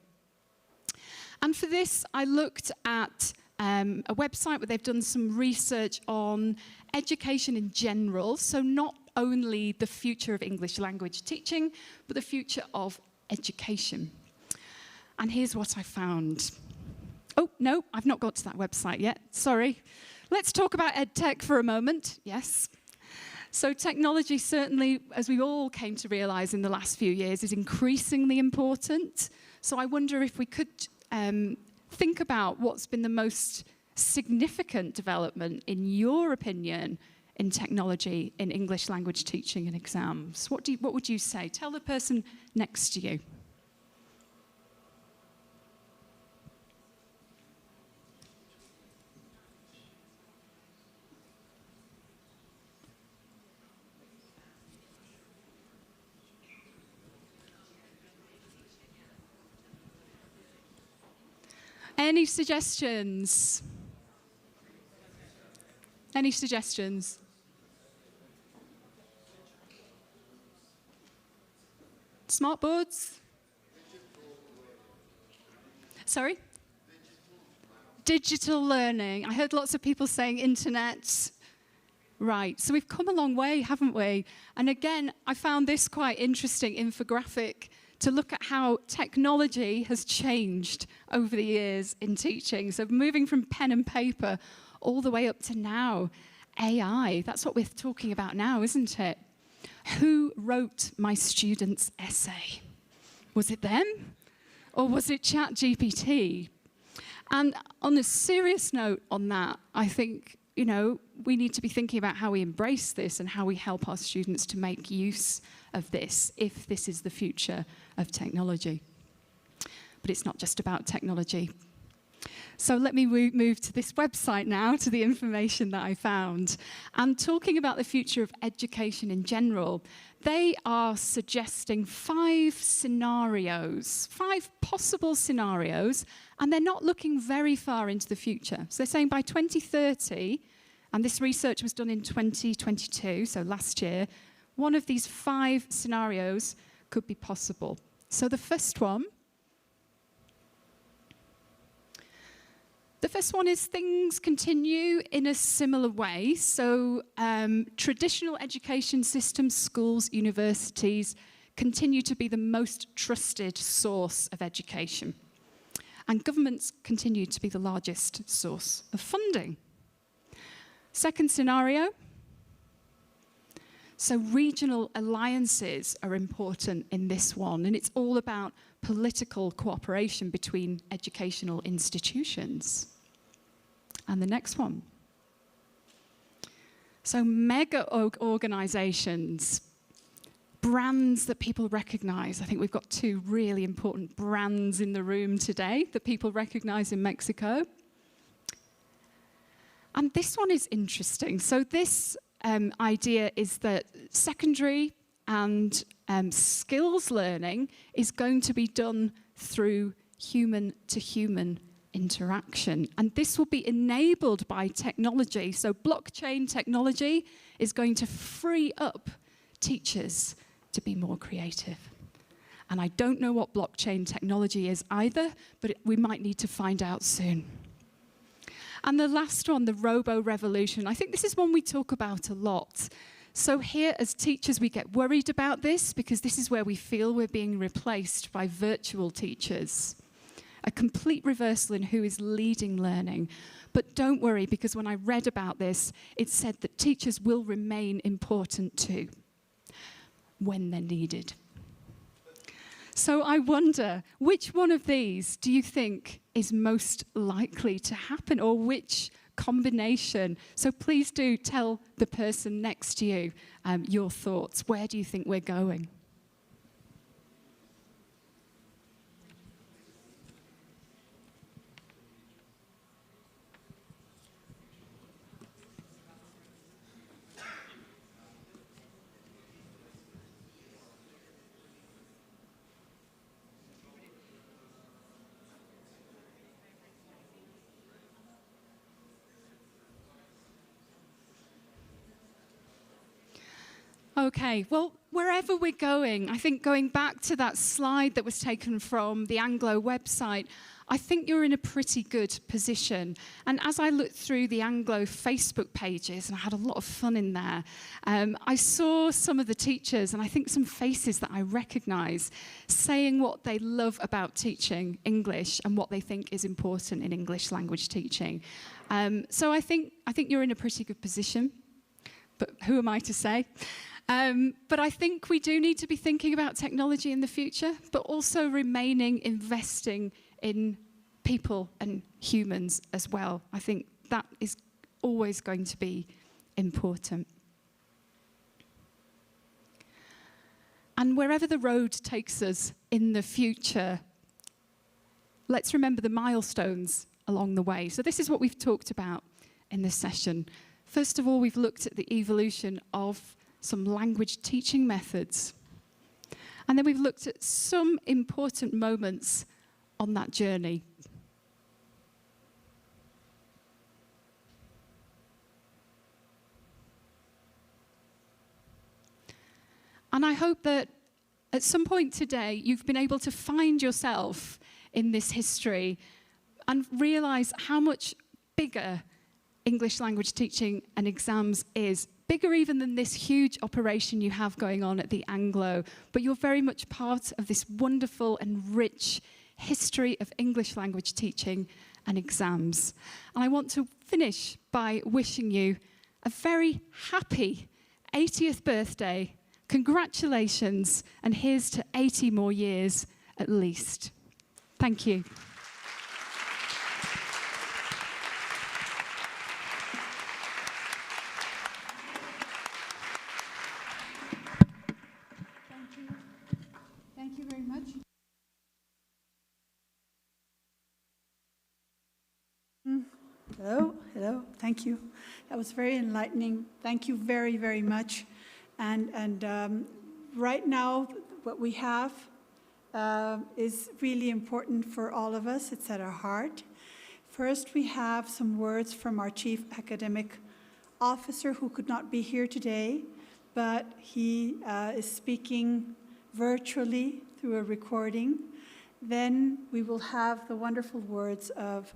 And for this, I looked at a website where they've done some research on education in general, so not only the future of English language teaching, but the future of education. And here's what I found. Oh, no, I've not got to that website yet. Sorry. Let's talk about EdTech for a moment. Yes. So technology certainly, as we all came to realize in the last few years, is increasingly important. So I wonder if we could think about what's been the most significant development, in your opinion, in technology in English language teaching and exams. What would you say? Tell the person next to you. Any suggestions? Any suggestions? Smart boards? Sorry? Digital learning. I heard lots of people saying internet. Right, so we've come a long way, haven't we? And again, I found this quite interesting infographic to look at how technology has changed over the years in teaching. So moving from pen and paper all the way up to now, AI. That's what we're talking about now, isn't it? Who wrote my student's essay? Was it them? Or was it ChatGPT? And on a serious note on that, I think, we need to be thinking about how we embrace this and how we help our students to make use of this, if this is the future of technology. But it's not just about technology. So let me move to this website now, to the information that I found. And talking about the future of education in general, they are suggesting 5 scenarios, 5 possible scenarios, and they're not looking very far into the future. So they're saying by 2030, and this research was done in 2022, so last year, one of these 5 scenarios could be possible. So the first one is things continue in a similar way. So traditional education systems, schools, universities continue to be the most trusted source of education. And governments continue to be the largest source of funding. Second scenario. So regional alliances are important in this one, and it's all about political cooperation between educational institutions. And the next one. So mega organizations, brands that people recognize. I think we've got 2 really important brands in the room today that people recognize in Mexico. And this one is interesting. So this idea is that secondary and skills learning is going to be done through human-to-human interaction. And this will be enabled by technology. So blockchain technology is going to free up teachers to be more creative. And I don't know what blockchain technology is either, but we might need to find out soon. And the last one, the robo-revolution. I think this is one we talk about a lot. So here, as teachers, we get worried about this because this is where we feel we're being replaced by virtual teachers. A complete reversal in who is leading learning. But don't worry, because when I read about this, it said that teachers will remain important too, when they're needed. So I wonder, which one of these do you think is most likely to happen, or which combination? So please do tell the person next to you your thoughts. Where do you think we're going? Okay, well, wherever we're going, I think going back to that slide that was taken from the Anglo website, I think you're in a pretty good position. And as I looked through the Anglo Facebook pages, and I had a lot of fun in there, I saw some of the teachers, and I think some faces that I recognize, saying what they love about teaching English and what they think is important in English language teaching. So I think you're in a pretty good position. But who am I to say? But I think we do need to be thinking about technology in the future, but also remaining investing in people and humans as well. I think that is always going to be important. And wherever the road takes us in the future, let's remember the milestones along the way. So this is what we've talked about in this session. First of all, we've looked at the evolution of some language teaching methods. And then we've looked at some important moments on that journey. And I hope that at some point today, you've been able to find yourself in this history and realize how much bigger English language teaching and exams is, bigger even than this huge operation you have going on at the Anglo, but you're very much part of this wonderful and rich history of English language teaching and exams. And I want to finish by wishing you a very happy 80th birthday. Congratulations, and here's to 80 more years at least. Thank you. Thank you very much. Hello, hello, thank you. That was very enlightening. Thank you very, very much. And right now, what we have is really important for all of us. It's at our heart. First, we have some words from our Chief Academic Officer who could not be here today, but he is speaking virtually through a recording. Then we will have the wonderful words of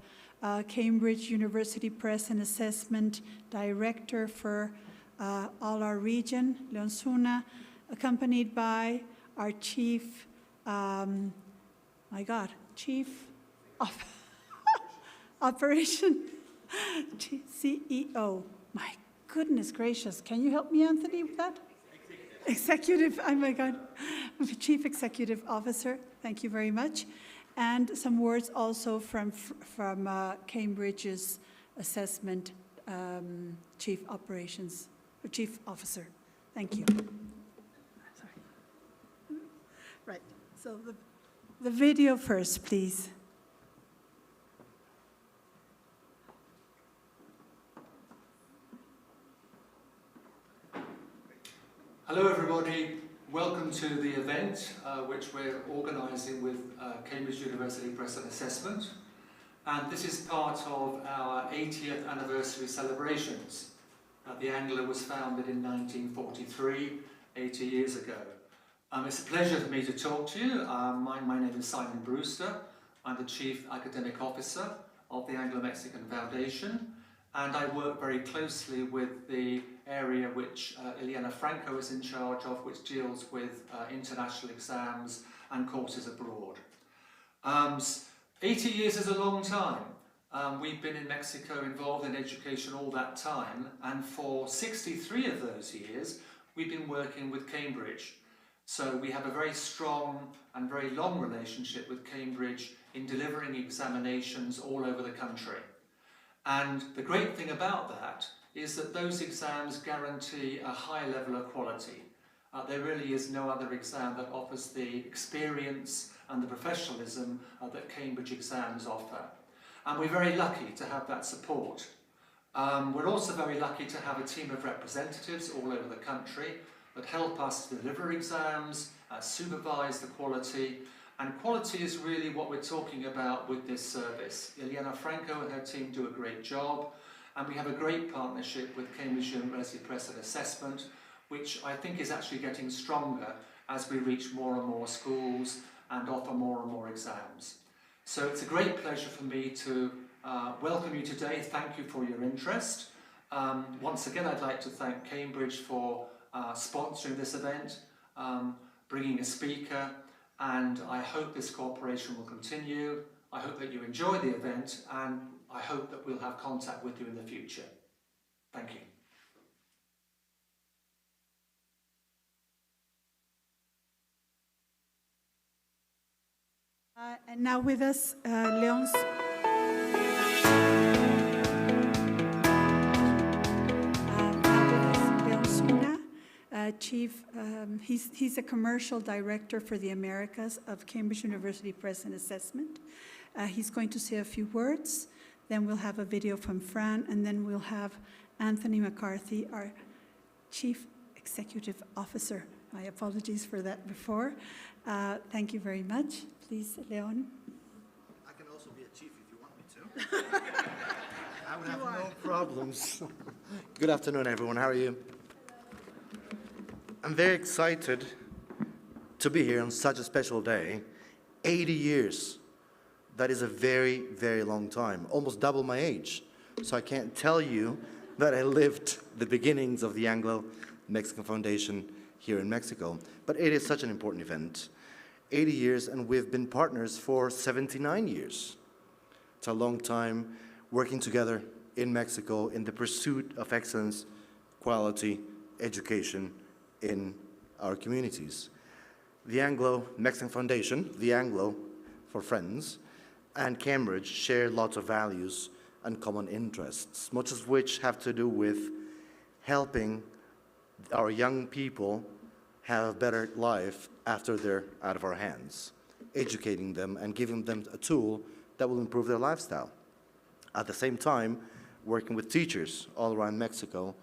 Cambridge University Press and Assessment Director for all our region, Leon Suna, accompanied by our Chief, Chief Operation CEO. My goodness gracious, can you help me, Anthony, with that? Executive, oh my God, Chief Executive Officer, thank you very much. And some words also from Cambridge's assessment Chief Operations, or Chief Officer. Thank you. Sorry. Right, so the video first, please. Hello everybody, welcome to the event which we're organising with Cambridge University Press and Assessment, and this is part of our 80th anniversary celebrations. The Anglo was founded in 1943, 80 years ago. It's a pleasure for me to talk to you. My name is Simon Brewster. I'm the Chief Academic Officer of the Anglo-Mexican Foundation, and I work very closely with the area which Ileana Franco is in charge of, which deals with international exams and courses abroad. 80 years is a long time. We've been in Mexico involved in education all that time, and for 63 of those years we've been working with Cambridge. So we have a very strong and very long relationship with Cambridge in delivering examinations all over the country. And the great thing about that is that those exams guarantee a high level of quality. There really is no other exam that offers the experience and the professionalism that Cambridge exams offer. And we're very lucky to have that support. We're also very lucky to have a team of representatives all over the country that help us deliver exams, supervise the quality, and quality is really what we're talking about with this service. Ileana Franco and her team do a great job, and we have a great partnership with Cambridge University Press and Assessment, which I think is actually getting stronger as we reach more and more schools and offer more and more exams. So it's a great pleasure for me to welcome you today. Thank you for your interest. Once again, I'd like to thank Cambridge for sponsoring this event, bringing a speaker, and I hope this cooperation will continue. I hope that you enjoy the event, and I hope that we'll have contact with you in the future. Thank you. And now with us, Leon Suna, Chief, he's a commercial director for the Americas of Cambridge University Press and Assessment. He's going to say a few words, then we'll have a video from Fran, and then we'll have Anthony McCarthy, our Chief Executive Officer. My apologies for that before. Thank you very much. Please, Leon. I can also be a chief if you want me to. I would have no problems. Good afternoon, everyone. How are you? I'm very excited to be here on such a special day. 80 years. That is a very, very long time. Almost double my age. So I can't tell you that I lived the beginnings of the Anglo-Mexican Foundation here in Mexico. But it is such an important event. 80 years, and we've been partners for 79 years. It's a long time working together in Mexico in the pursuit of excellence, quality, education in our communities. The Anglo-Mexican Foundation, the Anglo for friends, and Cambridge share lots of values and common interests, much of which have to do with helping our young people have a better life after they're out of our hands, educating them and giving them a tool that will improve their lifestyle. At the same time, working with teachers all around Mexico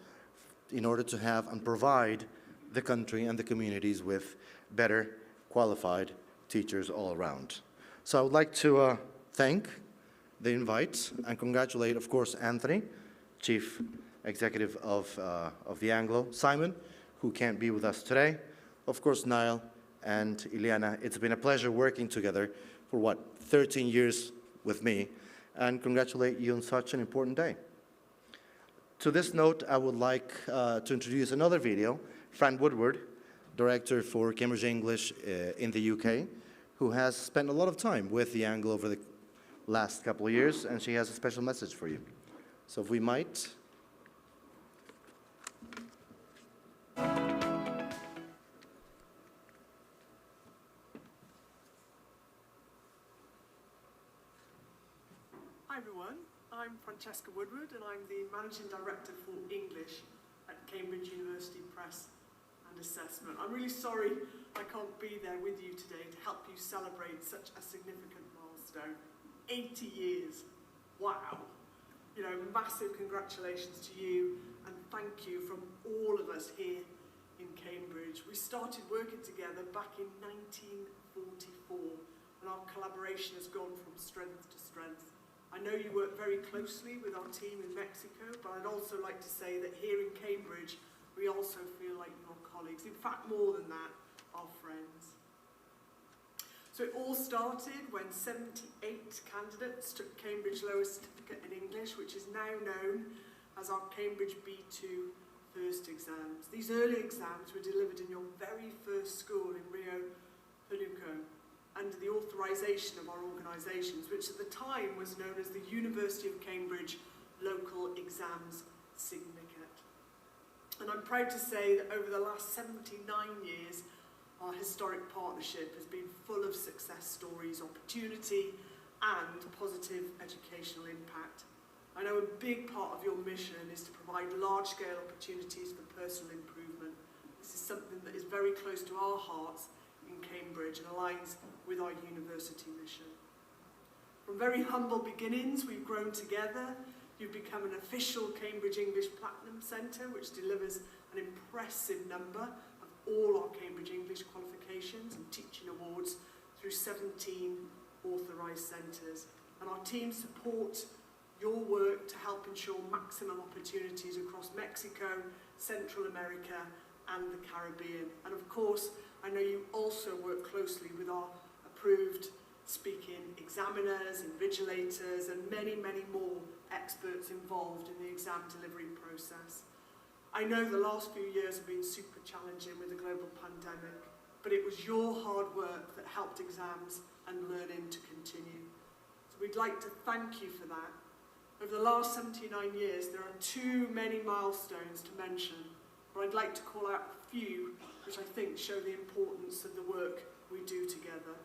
in order to have and provide the country and the communities with better qualified teachers all around. So I would like to thank the invite and congratulate, of course, Anthony, Chief Executive of the Anglo, Simon, who can't be with us today, of course, Niall and Ileana. It's been a pleasure working together for, 13 years with me, and congratulate you on such an important day. To this note, I would like to introduce another video, Fran Woodward, Director for Cambridge English in the UK, who has spent a lot of time with the Anglo over the last couple of years, and she has a special message for you. So if we might. Hi everyone, I'm Francesca Woodward and I'm the Managing Director for English at Cambridge University Press and Assessment. I'm really sorry I can't be there with you today to help you celebrate such a significant milestone. 80 years, wow. You know, massive congratulations to you and thank you from all of us here in Cambridge. We started working together back in 1944 and our collaboration has gone from strength to strength. I know you work very closely with our team in Mexico, but I'd also like to say that here in Cambridge, we also feel like your colleagues. In fact, more than that, our friends. So it all started when 78 candidates took Cambridge Lower Certificate in English, which is now known as our Cambridge B2 first exams. These early exams were delivered in your very first school in Rio Janeiro, under the authorisation of our organisations, which at the time was known as the University of Cambridge Local Exams Syndicate. And I'm proud to say that over the last 79 years, our historic partnership has been full of success stories, opportunity and positive educational impact. I know a big part of your mission is to provide large-scale opportunities for personal improvement. This is something that is very close to our hearts in Cambridge and aligns with our university mission. From very humble beginnings, we've grown together. You've become an official Cambridge English Platinum Centre, which delivers an impressive number of all our Cambridge English qualifications and teaching awards through 17 authorised centres. And our team support your work to help ensure maximum opportunities across Mexico, Central America and the Caribbean. And of course, I know you also work closely with our approved speaking examiners, invigilators, and many, many more experts involved in the exam delivery process. I know the last few years have been super challenging with the global pandemic, but it was your hard work that helped exams and learning to continue. So we'd like to thank you for that. Over the last 79 years, there are too many milestones to mention, but I'd like to call out a few which I think show the importance of the work we do together.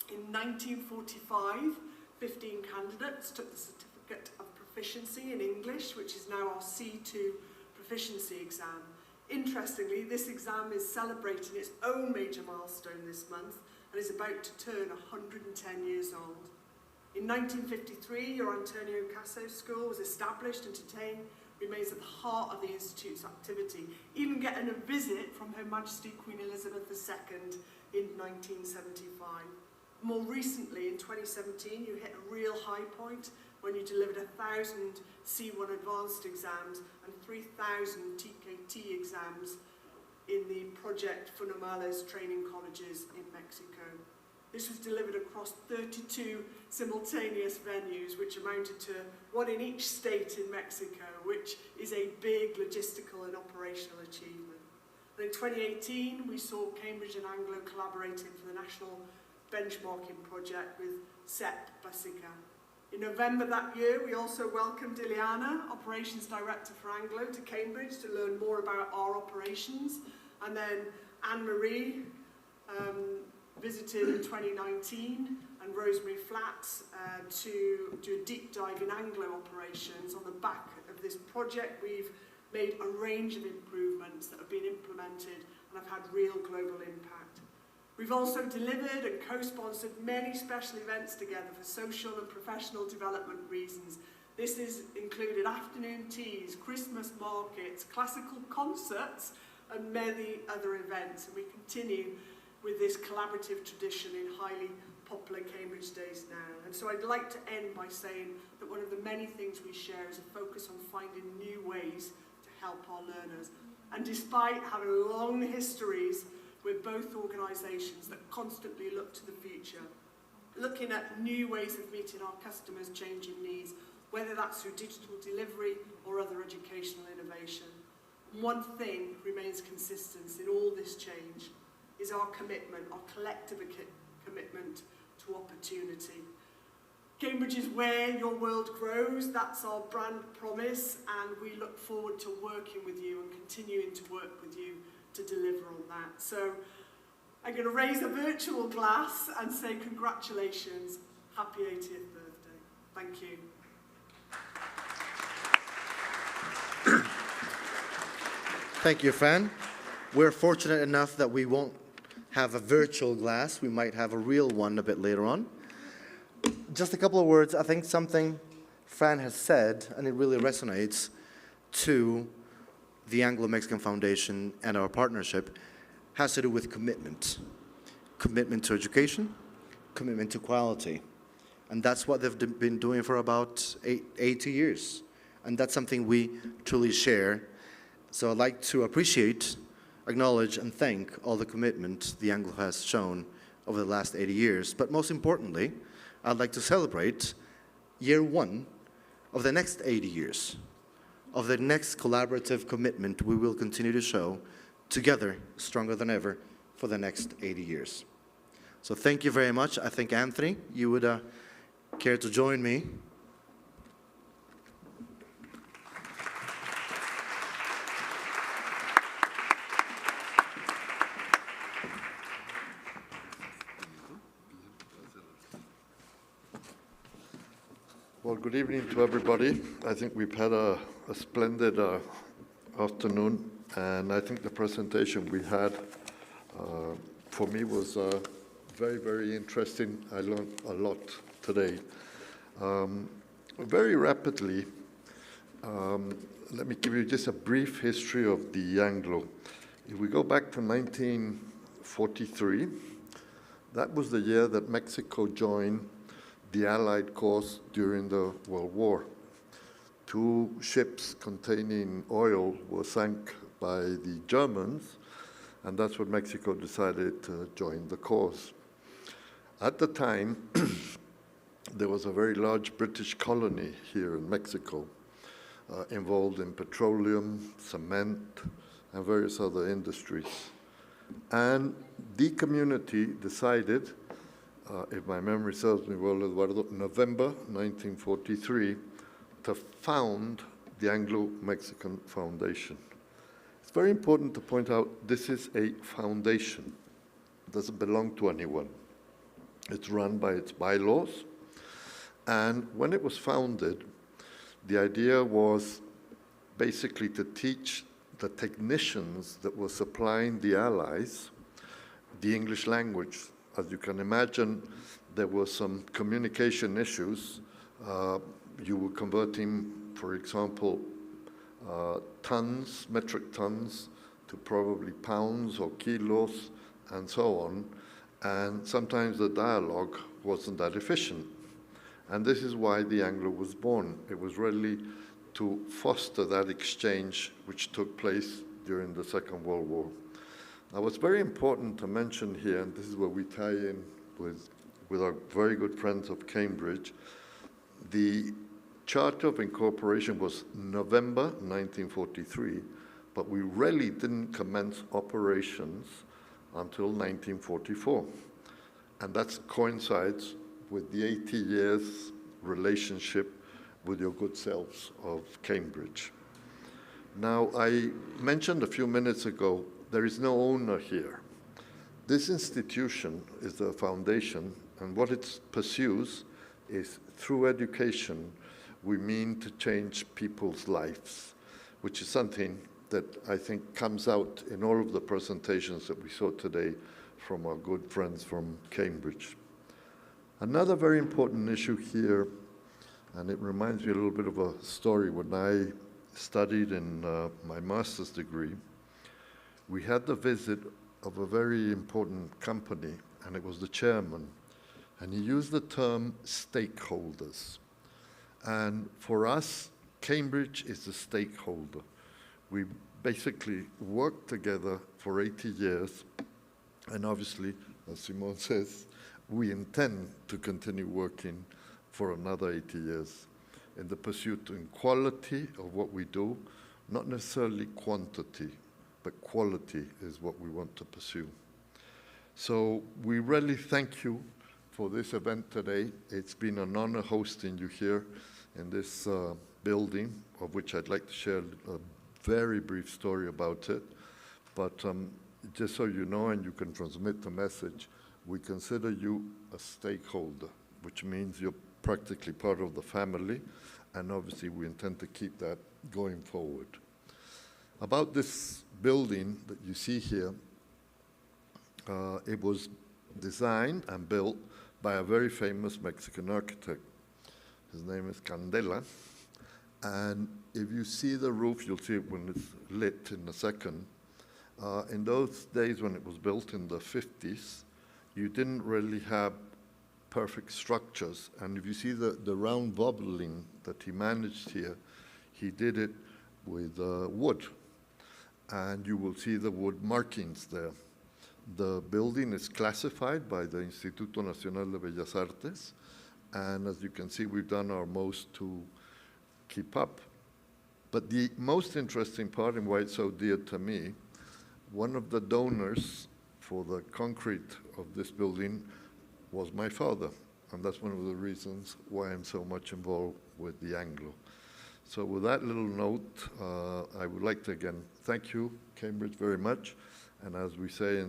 In 1945, 15 candidates took the Certificate of Proficiency in English, which is now our C2 proficiency exam. Interestingly, this exam is celebrating its own major milestone this month and is about to turn 110 years old. In 1953, your Antonio Caso School was established and today remains at the heart of the Institute's activity, even getting a visit from Her Majesty Queen Elizabeth II in 1975. More recently, in 2017, you hit a real high point when you delivered 1,000 C1 advanced exams and 3,000 TKT exams in the Project Funamales training colleges in Mexico. This was delivered across 32 simultaneous venues, which amounted to one in each state in Mexico, which is a big logistical and operational achievement. And in 2018, we saw Cambridge and Anglo collaborating for the National Benchmarking Project with CEP Basica. In November that year, we also welcomed Ileana, Operations Director for Anglo, to Cambridge to learn more about our operations. And then Anne-Marie visited in 2019 and Rosemary Flats to do a deep dive in Anglo operations. On the back of this project, we've made a range of improvements that have been implemented and have had real global impact. We've also delivered and co-sponsored many special events together for social and professional development reasons, This has included afternoon teas, Christmas markets, classical concerts, and many other events. And we continue with this collaborative tradition in highly popular Cambridge Days now. And so I'd like to end by saying that one of the many things we share is a focus on finding new ways to help our learners. And despite having long histories, we're both organisations that constantly look to the future, looking at new ways of meeting our customers' changing needs, whether that's through digital delivery or other educational innovation. One thing remains consistent in all this change is our commitment, our collective commitment to opportunity. Cambridge is where your world grows, that's our brand promise, and we look forward to working with you and continuing to work with you to deliver on that. So I'm going to raise a virtual glass and say congratulations, happy 80th birthday. Thank you. Thank you, Fran. We're fortunate enough that we won't have a virtual glass. We might have a real one a bit later on. Just a couple of words. I think something Fran has said, and it really resonates to the Anglo-Mexican Foundation and our partnership, has to do with commitment. Commitment to education, commitment to quality. And that's what they've been doing for about 80 years. And that's something we truly share. So I'd like to appreciate, acknowledge, and thank all the commitment the Anglo has shown over the last 80 years. But most importantly, I'd like to celebrate year one of the next 80 years, of the next collaborative commitment we will continue to show together, stronger than ever, for the next 80 years. So thank you very much. I think, Anthony, you would care to join me. Well, good evening to everybody. I think we've had a splendid afternoon, and I think the presentation we had for me was very, very interesting. I learned a lot today. Very rapidly, let me give you just a brief history of the Anglo. If we go back to 1943, that was the year that Mexico joined the Allied cause during the World War. 2 ships containing oil were sunk by the Germans, and that's when Mexico decided to join the cause. At the time, there was a very large British colony here in Mexico, involved in petroleum, cement, and various other industries. And the community decided, if my memory serves me well, Eduardo, November 1943, to found the Anglo-Mexican Foundation. It's very important to point out this is a foundation. It doesn't belong to anyone. It's run by its bylaws. And when it was founded, the idea was basically to teach the technicians that were supplying the Allies the English language. As you can imagine, there were some communication issues. You were converting, for example, tons, metric tons, to probably pounds or kilos, and so on. And sometimes the dialogue wasn't that efficient. And this is why the Anglo was born. It was really to foster that exchange which took place during the Second World War. Now, what's very important to mention here, and this is where we tie in with our very good friends of Cambridge, the Charter of Incorporation was November 1943, but we really didn't commence operations until 1944. And that coincides with the 80 years relationship with your good selves of Cambridge. Now, I mentioned a few minutes ago, there is no owner here. This institution is a foundation, and what it pursues is, through education, we mean to change people's lives, which is something that I think comes out in all of the presentations that we saw today from our good friends from Cambridge. Another very important issue here And it reminds me a little bit of a story. When I studied in my master's degree, we had the visit of a very important company, and it was the chairman. And he used the term stakeholders. And for us, Cambridge is a stakeholder. We basically worked together for 80 years, and obviously, as Simone says, we intend to continue working for another 80 years in the pursuit in quality of what we do, not necessarily quantity, but quality is what we want to pursue. So we really thank you for this event today. It's been an honor hosting you here in this building, of which I'd like to share a very brief story about it. But just so you know, and you can transmit the message, we consider you a stakeholder, which means you're practically part of the family, and obviously we intend to keep that going forward. About this building that you see here, it was designed and built by a very famous Mexican architect. His name is Candela. And if you see the roof, you'll see it when it's lit in a second. In those days when it was built in the 50s, you didn't really have perfect structures. And if you see the round bubbling that he managed here, he did it with wood. And you will see the wood markings there. The building is classified by the Instituto Nacional de Bellas Artes. And as you can see, we've done our most to keep up. But the most interesting part, and why it's so dear to me, one of the donors for the concrete of this building was my father. And that's one of the reasons why I'm so much involved with the Anglo. So with that little note, I would like to again thank you, Cambridge, very much. And as we say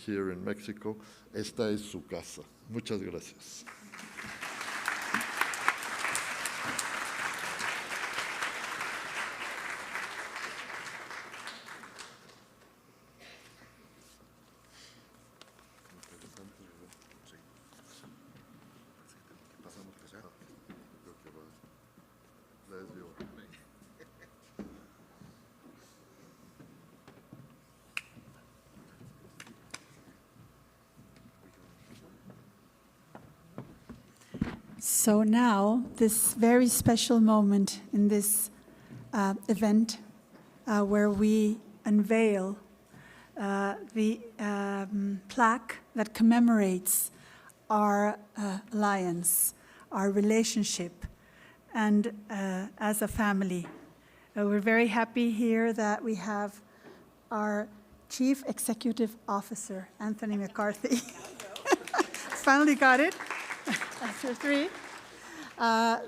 here in Mexico, esta es su casa. Muchas gracias. So now, this very special moment in this event where we unveil the plaque that commemorates our alliance, our relationship, and as a family. We're very happy here that we have our Chief Executive Officer, Anthony McCarthy. Finally got it, after 3.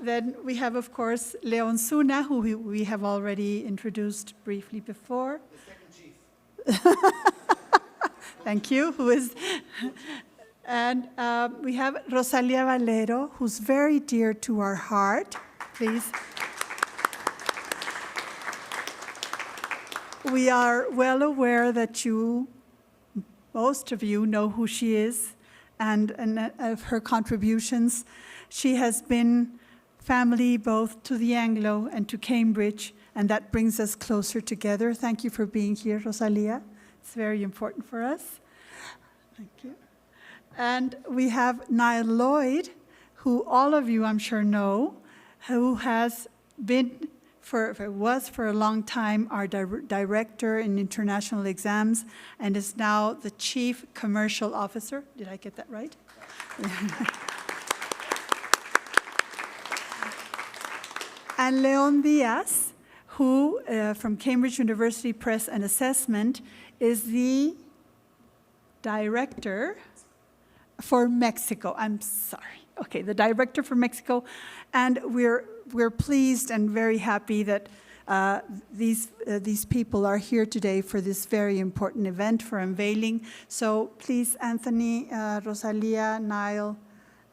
Then we have, of course, Leon Suna, who we have already introduced briefly before. The second chief. Thank you. Who is? And we have Rosalia Valero, who's very dear to our heart. Please. We are well aware that most of you know who she is and of her contributions. She has been family both to the Anglo and to Cambridge, and that brings us closer together. Thank you for being here, Rosalia. It's very important for us. Thank you. And we have Niall Lloyd, who all of you, I'm sure, know, who has been, was for a long time our director in international exams and is now the Chief Commercial Officer. Did I get that right? And Leon Diaz, who, from Cambridge University Press and Assessment, is the director for Mexico. I'm sorry. Okay, the director for Mexico. And we're pleased and very happy that these people are here today for this very important event for unveiling. So please, Anthony, Rosalia, Niall,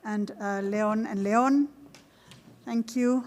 and Leon. Thank you.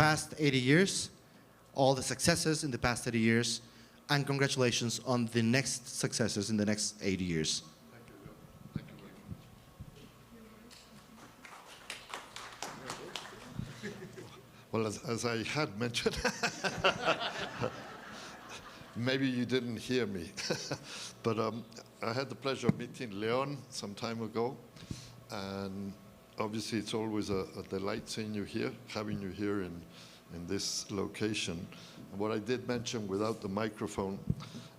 past 80 years, all the successes in the past 80 years, and congratulations on the next successes in the next 80 years. Well, as I had mentioned, maybe you didn't hear me, but I had the pleasure of meeting Leon some time ago, and obviously it's always a delight seeing you here, having you here in this location. And what I did mention without the microphone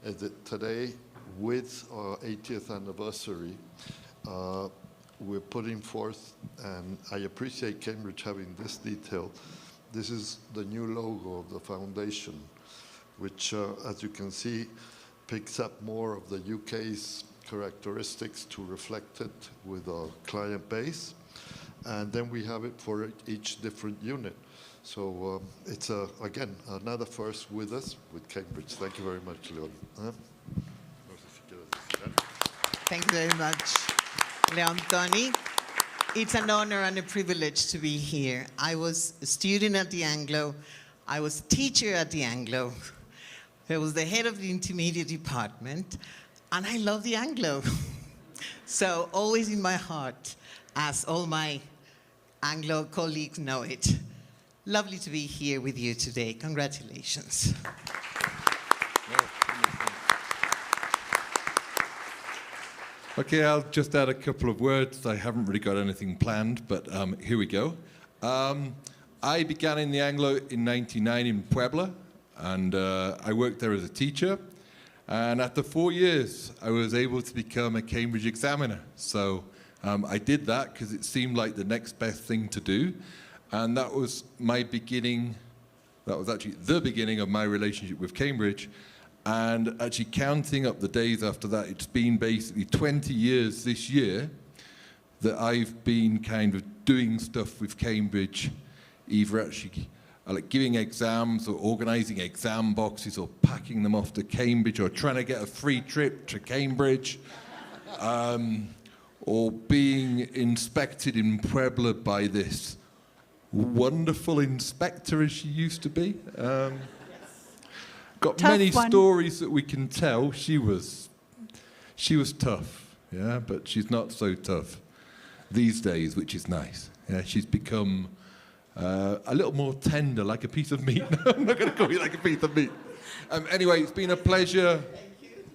is that today, with our 80th anniversary, we're putting forth, and I appreciate Cambridge having this detail, this is the new logo of the foundation, which, as you can see, picks up more of the UK's characteristics to reflect it with our client base. And then we have it for each different unit. So it's, again, another first with us, with Cambridge. Thank you very much, Leon. Thank you very much, Leon Tony. It's an honor and a privilege to be here. I was a student at the Anglo. I was a teacher at the Anglo. I was the head of the intermediate department, and I love the Anglo. So always in my heart, as all my Anglo colleagues know it. Lovely to be here with you today. Congratulations. Okay, I'll just add a couple of words. I haven't really got anything planned, but here we go. I began in the Anglo in '99 in Puebla, and I worked there as a teacher. And after 4 years, I was able to become a Cambridge examiner. So I did that because it seemed like the next best thing to do. And that was my beginning, that was actually the beginning of my relationship with Cambridge. And actually counting up the days after that, it's been basically 20 years this year that I've been kind of doing stuff with Cambridge, either actually like giving exams or organizing exam boxes or packing them off to Cambridge or trying to get a free trip to Cambridge, or being inspected in Puebla by this wonderful inspector as she used to be. Got Tough many one. stories that we can tell. She was tough, yeah, but she's not so tough these days, which is nice. Yeah, she's become a little more tender, like a piece of meat. No, I'm not going to call you like a piece of meat. Anyway, it's been a pleasure.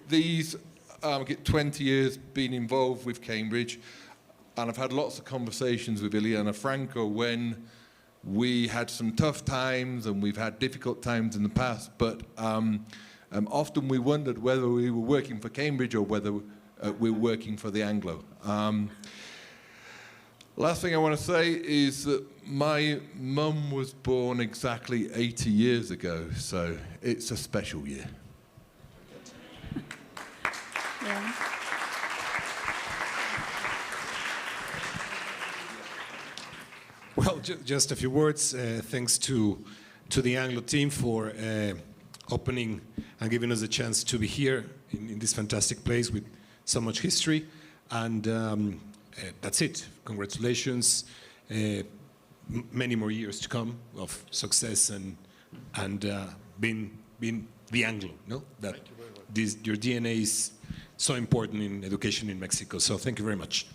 These 20 years being involved with Cambridge, and I've had lots of conversations with Ileana Franco when we had some tough times and we've had difficult times in the past, but often we wondered whether we were working for Cambridge or whether we were working for the Anglo. Last thing I want to say is that my mum was born exactly 80 years ago, so it's a special year. Yeah. Well, just a few words. Thanks to the Anglo team for opening and giving us a chance to be here in this fantastic place with so much history. And that's it. Congratulations. Many more years to come of success and being the Anglo. No, that your DNA is so important in education in Mexico. So thank you very much.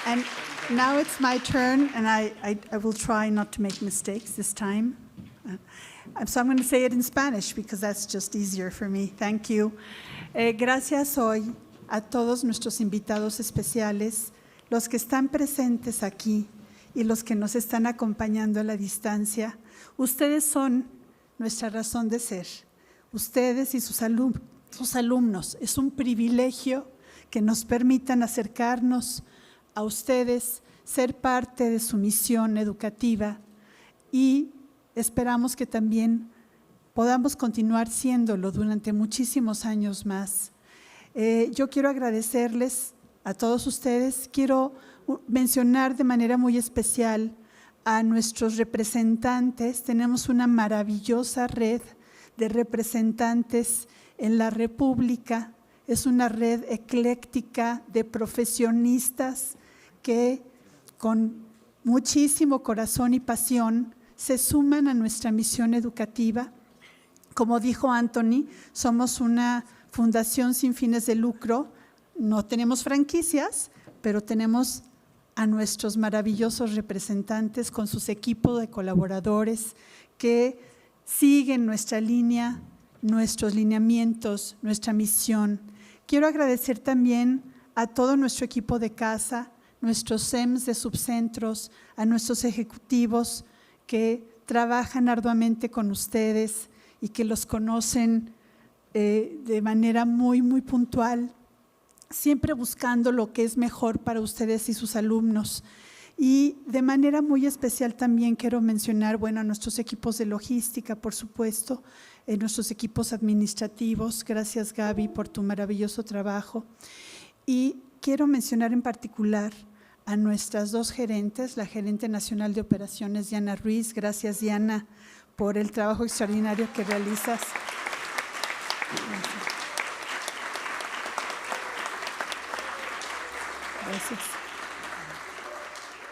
And now it's my turn, and I will try not to make mistakes this time. So I'm going to say it in Spanish because that's just easier for me. Thank you. Gracias hoy a todos nuestros invitados especiales, los que están presentes aquí y los que nos están acompañando a la distancia. Ustedes son nuestra razón de ser. Ustedes y sus alumnos. Es un privilegio que nos permitan acercarnos a ustedes, ser parte de su misión educativa, y esperamos que también podamos continuar siéndolo durante muchísimos años más. Yo quiero agradecerles a todos ustedes. Quiero mencionar de manera muy especial a nuestros representantes. Tenemos una maravillosa red de representantes en la República. Es una red ecléctica de profesionistas que con muchísimo corazón y pasión se suman a nuestra misión educativa. Como dijo Anthony, somos una fundación sin fines de lucro, no tenemos franquicias, pero tenemos a nuestros maravillosos representantes con sus equipos de colaboradores que siguen nuestra línea, nuestros lineamientos, nuestra misión. Quiero agradecer también a todo nuestro equipo de casa, nuestros SEMs de subcentros, a nuestros ejecutivos que trabajan arduamente con ustedes y que los conocen de manera muy, muy puntual, siempre buscando lo que es mejor para ustedes y sus alumnos. Y de manera muy especial también quiero mencionar, bueno, a nuestros equipos de logística, por supuesto, nuestros equipos administrativos. Gracias, Gaby, por tu maravilloso trabajo. Y quiero mencionar en particular a nuestras dos gerentes, la gerente nacional de operaciones, Diana Ruiz. Gracias, Diana, por el trabajo extraordinario que realizas. Gracias.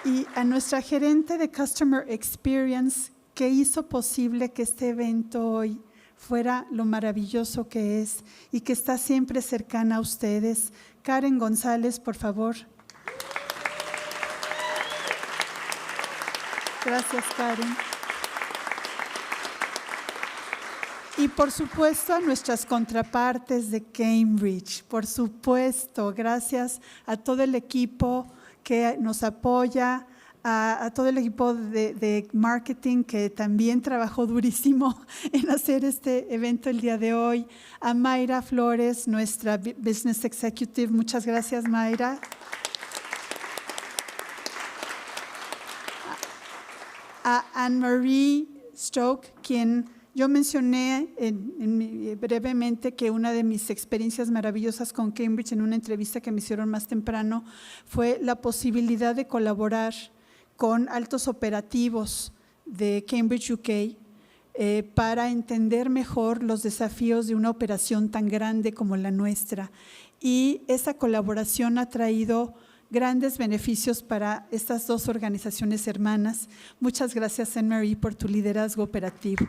Y a nuestra gerente de Customer Experience, que hizo posible que este evento hoy fuera lo maravilloso que es y que está siempre cercana a ustedes. Karen González, por favor. Gracias, Karen. Y por supuesto a nuestras contrapartes de Cambridge, por supuesto, gracias a todo el equipo que nos apoya, a todo el equipo de marketing que también trabajó durísimo en hacer este evento el día de hoy, a Mayra Flores, nuestra Business Executive, muchas gracias, Mayra. A Anne-Marie Stroke, quien yo mencioné brevemente que una de mis experiencias maravillosas con Cambridge en una entrevista que me hicieron más temprano fue la posibilidad de colaborar con altos operativos de Cambridge UK para entender mejor los desafíos de una operación tan grande como la nuestra. Y esa colaboración ha traído grandes beneficios para estas dos organizaciones hermanas. Muchas gracias, Anne-Marie, por tu liderazgo operativo.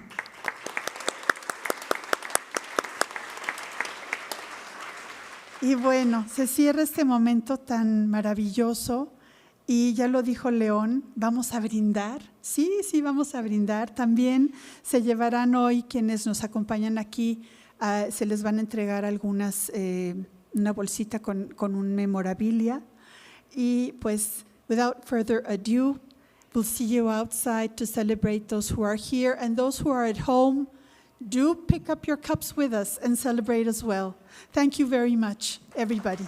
Y bueno, se cierra este momento tan maravilloso y ya lo dijo León, vamos a brindar. Sí, vamos a brindar. También se llevarán hoy quienes nos acompañan aquí, se les van a entregar algunas, una bolsita con un memorabilia. Y pues, without further ado, we'll see you outside to celebrate those who are here, and those who are at home, do pick up your cups with us and celebrate as well. Thank you very much, everybody.